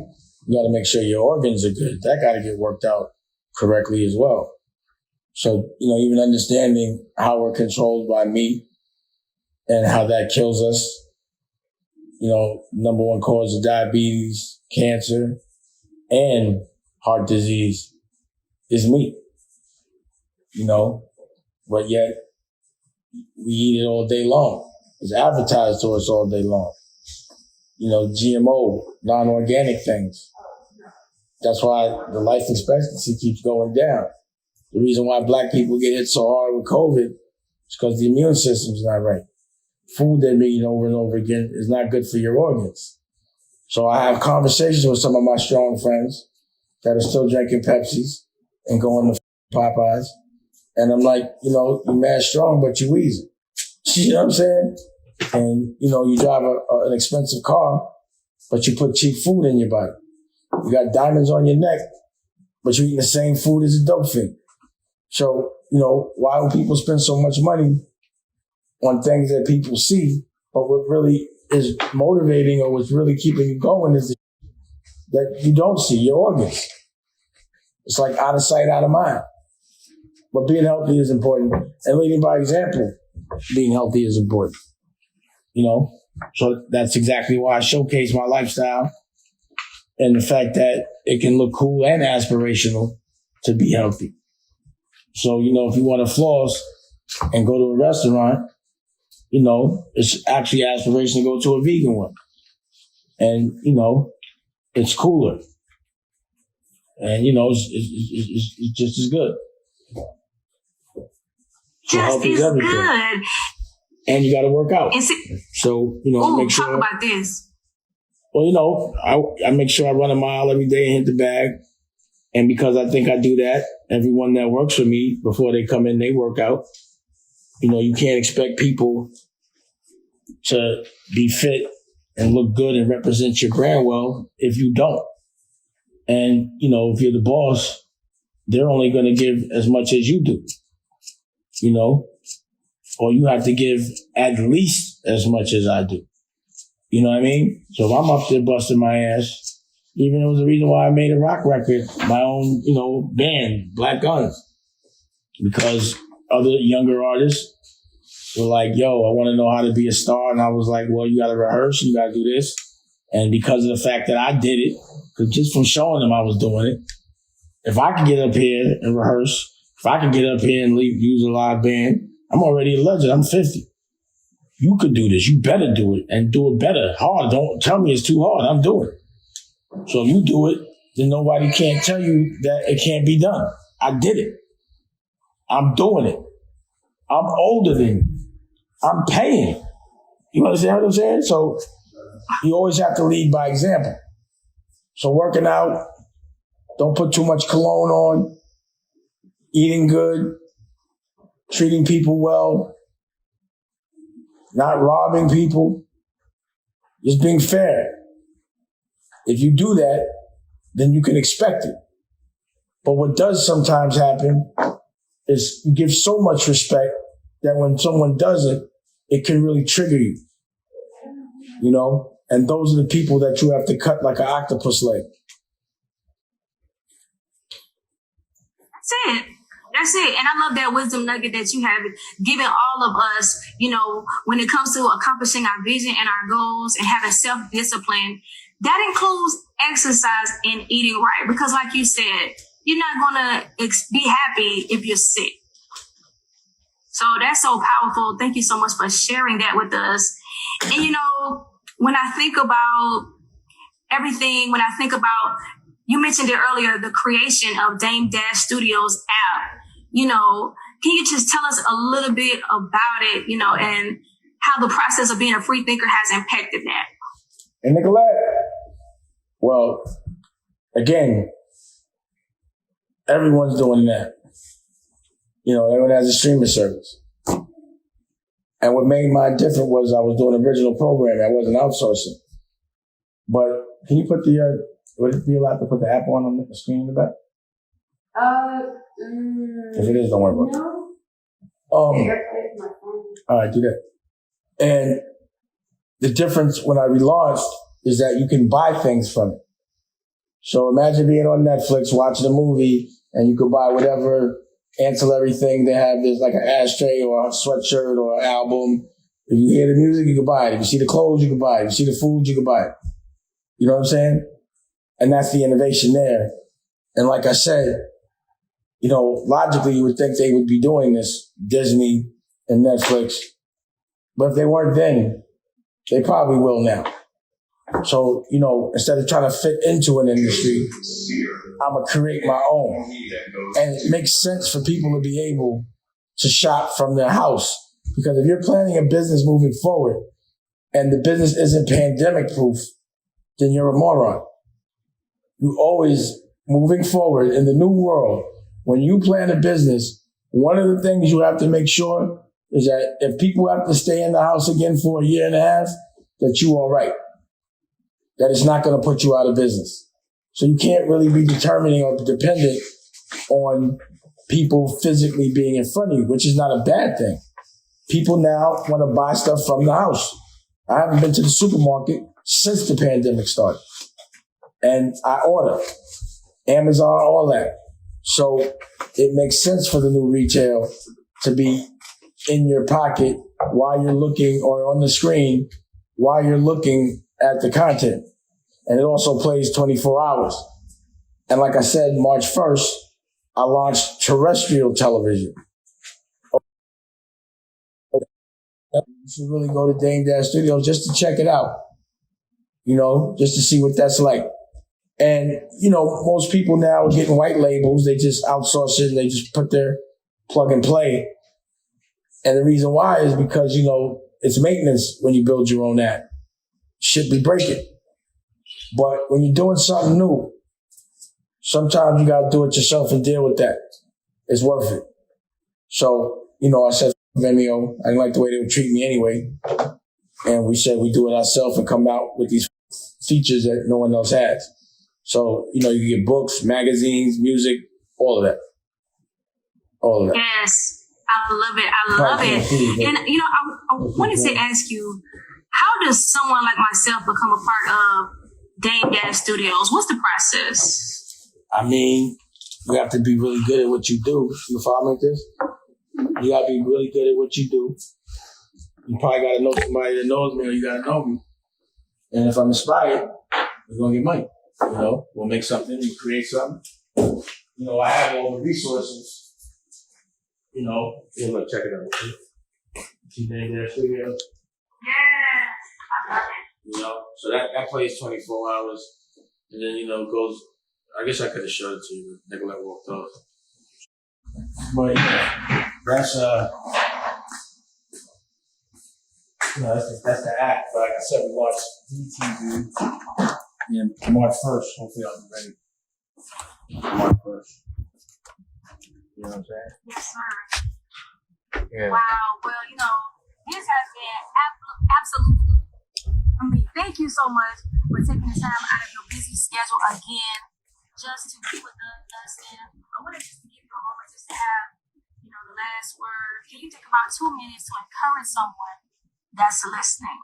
[SPEAKER 1] you got to make sure your organs are good. That got to get worked out correctly as well. So, even understanding how we're controlled by meat and how that kills us. Number one cause of diabetes, cancer, and heart disease is meat. But yet we eat it all day long. It's advertised to us all day long. GMO, non-organic things. That's why the life expectancy keeps going down. The reason why Black people get hit so hard with COVID is because the immune system's not right. Food they're eating over and over again is not good for your organs. So I have conversations with some of my strong friends that are still drinking Pepsis and going to Popeyes. And I'm like, you're mad strong, but you wheezing. You know what I'm saying? And, you drive an expensive car, but you put cheap food in your body. You got diamonds on your neck, but you're eating the same food as a dope fiend. So, why do people spend so much money on things that people see, but what really is motivating or what's really keeping you going is that you don't see your organs. It's like out of sight, out of mind. But being healthy is important. And leading by example, being healthy is important. So that's exactly why I showcase my lifestyle and the fact that it can look cool and aspirational to be healthy. So, if you want to floss and go to a restaurant, it's actually aspirational to go to a vegan one. And, it's cooler. And, it's just as good. So
[SPEAKER 2] just
[SPEAKER 1] is everything.
[SPEAKER 2] Good.
[SPEAKER 1] And you got to work out. So, make sure.
[SPEAKER 2] Talk about this.
[SPEAKER 1] Well, I make sure I run a mile every day and hit the bag. And because I think I do that, everyone that works for me, before they come in, they work out. You can't expect people to be fit and look good and represent your brand well if you don't. And, if you're the boss, they're only going to give as much as you do, or you have to give at least as much as I do. You know what I mean? So if I'm up there busting my ass, even it was the reason why I made a rock record, my own, band, Black Guns, because other younger artists were like, yo, I want to know how to be a star. And I was like, well, you got to rehearse, you got to do this. And because of the fact that I did it, because just from showing them I was doing it, if I could get up here and rehearse, if I could get up here and use a live band, I'm already a legend. I'm 50. You could do this. You better do it and do it better. Hard. Don't tell me it's too hard. I'm doing it. So if you do it, then nobody can't tell you that it can't be done. I did it. I'm doing it. I'm older than you. I'm paying. You understand what I'm saying? So you always have to lead by example. So working out, don't put too much cologne on, eating good, treating people well, not robbing people, just being fair. If you do that, then you can expect it. But what does sometimes happen is you give so much respect that when someone does it, it can really trigger you, you know? And those are the people that you have to cut like an octopus leg.
[SPEAKER 2] That's it. That's it. And I love that wisdom nugget that you have given all of us, you know, when it comes to accomplishing our vision and our goals and having self-discipline. That includes exercise and eating right. Because like you said, you're not going to be happy if you're sick. So that's so powerful. Thank you so much for sharing that with us. And, you know, when I think about everything, when I think about, you mentioned it earlier, the creation of Dame Dash Studios app, you know, can you just tell us a little bit about it, you know, and how the process of being a free thinker has impacted that?
[SPEAKER 1] And Nicolette, well, again, everyone's doing that. You know, everyone has a streaming service. And what made mine different was I was doing original programming. I wasn't outsourcing. But can you put would it be allowed to put the app on the screen in the back? If it is, don't worry about it. All right, do that. And the difference when I relaunched is that you can buy things from it. So imagine being on Netflix, watching a movie, and you could buy whatever ancillary thing they have. There's like an ashtray or a sweatshirt or an album. If you hear the music, you can buy it. If you see the clothes, you can buy it. If you see the food, you can buy it. You know what I'm saying? And that's the innovation there. And like I said, you know, logically, you would think they would be doing this, Disney and Netflix. But if they weren't then, they probably will now. So, you know, instead of trying to fit into an industry, I'm going to create my own. And it makes sense for people to be able to shop from their house. Because if you're planning a business moving forward and the business isn't pandemic proof, then you're a moron. You always, moving forward in the new world, when you plan a business, one of the things you have to make sure is that if people have to stay in the house again for a year and a half, that you are right. That it's not going to put you out of business. So you can't really be determining or dependent on people physically being in front of you, which is not a bad thing. People now want to buy stuff from the house. I haven't been to the supermarket since the pandemic started. And I order Amazon, all that. So it makes sense for the new retail to be in your pocket while you're looking, or on the screen while you're looking at the content. And it also plays 24 hours. And like I said, March 1st, I launched terrestrial television. You should really go to Dame Dash Studios just to check it out. You know, just to see what that's like. And, you know, most people now are getting white labels. They just outsource it and they just put their plug and play. And the reason why is because, you know, it's maintenance when you build your own app. Shit be breaking. But when you're doing something new, sometimes you got to do it yourself and deal with that. It's worth it. So, you know, I said, Vimeo, I didn't like the way they would treat me anyway. And we said we do it ourselves and come out with these features that no one else has. So, you know, you get books, magazines, music, all of that. All of that.
[SPEAKER 2] Yes, I love it. I love it. And, you know, I wanted to ask you, how does someone like myself become a part of Dame Dash Studios? What's the process?
[SPEAKER 1] I mean, you have to be really good at what you do. You follow me with this? You got to be really good at what you do. You probably got to know somebody that knows me, or you got to know me. And if I'm inspired, we're going to get money. You know, we'll make something, we create something. You know, I have all the resources. You know, look, check it out. See Dame Dash Studios?
[SPEAKER 2] Yeah, I love it.
[SPEAKER 1] You know, so that plays 24 hours. And then, you know, goes, I guess I could have showed it to you, but Nicolette walked off. But yeah, that's you know, that's the act. But like I said, we launched DTV. Yeah, March 1st. Hopefully I'll be ready. March 1st. You know what I'm saying?
[SPEAKER 2] Yes, sir.
[SPEAKER 1] Yeah.
[SPEAKER 2] Wow. Well, you know, this has been absolutely. I mean, thank you so much for taking the time out of your busy schedule again, just to be with us. And I wanted just to give you a moment just to have, the last word. Can you take about 2 minutes to encourage someone that's listening?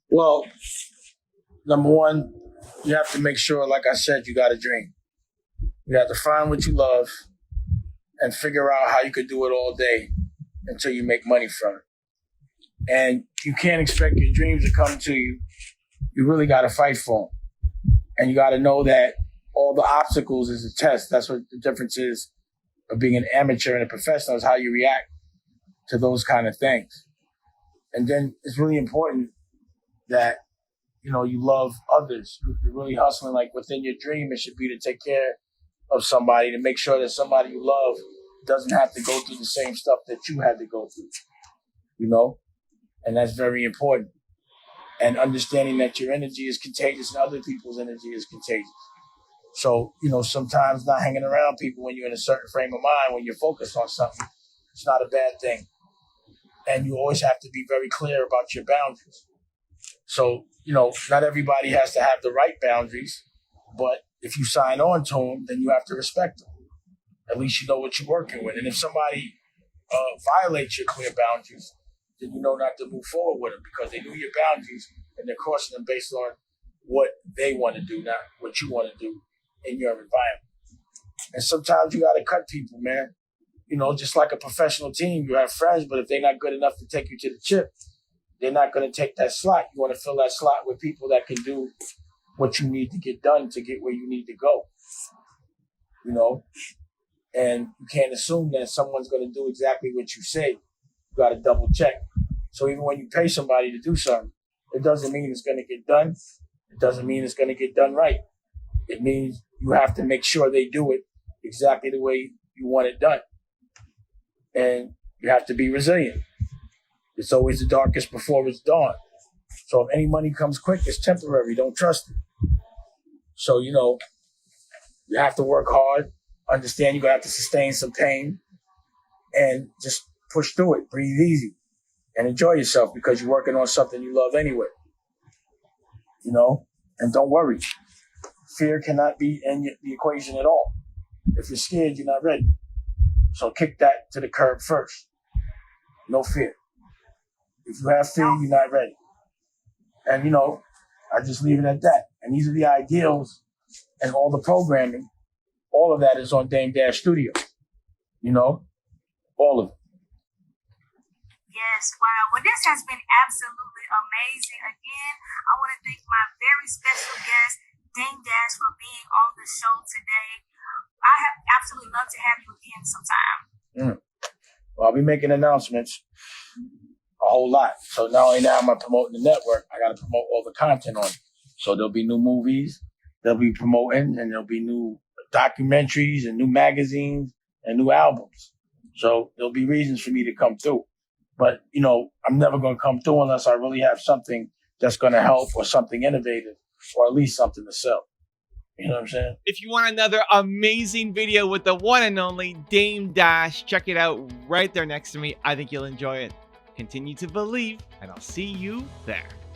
[SPEAKER 1] Well, number one, you have to make sure, like I said, you got a dream. You have to find what you love and figure out how you could do it all day until you make money from it. And you can't expect your dreams to come to you. You really got to fight for them. And you got to know that all the obstacles is a test. That's what the difference is of being an amateur and a professional, is how you react to those kind of things. And then it's really important that, you love others. You're really hustling. Like within your dream, it should be to take care of somebody, to make sure that somebody you love doesn't have to go through the same stuff that you had to go through, and that's very important. And understanding that your energy is contagious and other people's energy is contagious. So, sometimes not hanging around people when you're in a certain frame of mind, when you're focused on something, it's not a bad thing. And you always have to be very clear about your boundaries. So, not everybody has to have the right boundaries, but if you sign on to them, then you have to respect them. At least you know what you're working with. And if somebody violates your clear boundaries, then you know not to move forward with them, because they knew your boundaries and they're crossing them based on what they want to do, not what you want to do in your environment. And sometimes you got to cut people, man. Just like a professional team, you have friends, but if they're not good enough to take you to the chip, they're not going to take that slot. You want to fill that slot with people that can do what you need to get done to get where you need to go. And you can't assume that someone's going to do exactly what you say. You got to double check. So even when you pay somebody to do something, it doesn't mean it's going to get done. It doesn't mean it's going to get done right. It means you have to make sure they do it exactly the way you want it done. And you have to be resilient. It's always the darkest before it's dawn. So if any money comes quick, it's temporary. Don't trust it. So, you have to work hard. Understand you're going to have to sustain some pain. And just push through it. Breathe easy. And enjoy yourself, because you're working on something you love anyway. And don't worry. Fear cannot be in the equation at all. If you're scared, you're not ready. So kick that to the curb first. No fear. If you have fear, you're not ready. And, I just leave it at that. And these are the ideals and all the programming. All of that is on Dame Dash Studio. All of it.
[SPEAKER 2] Yes, wow. Well, this has been absolutely amazing. Again, I want to thank my very special guest, Dame Dash, for being on the show today. I have absolutely love to have you again sometime.
[SPEAKER 1] Well, I'll be making announcements a whole lot. So not only now am I promoting the network, I got to promote all the content on it. So there'll be new movies they'll be promoting, and there'll be new documentaries and new magazines and new albums. So there'll be reasons for me to come through. But, I'm never going to come through unless I really have something that's going to help, or something innovative, or at least something to sell. You know what I'm saying?
[SPEAKER 5] If you want another amazing video with the one and only Dame Dash, check it out right there next to me. I think you'll enjoy it. Continue to believe, and I'll see you there.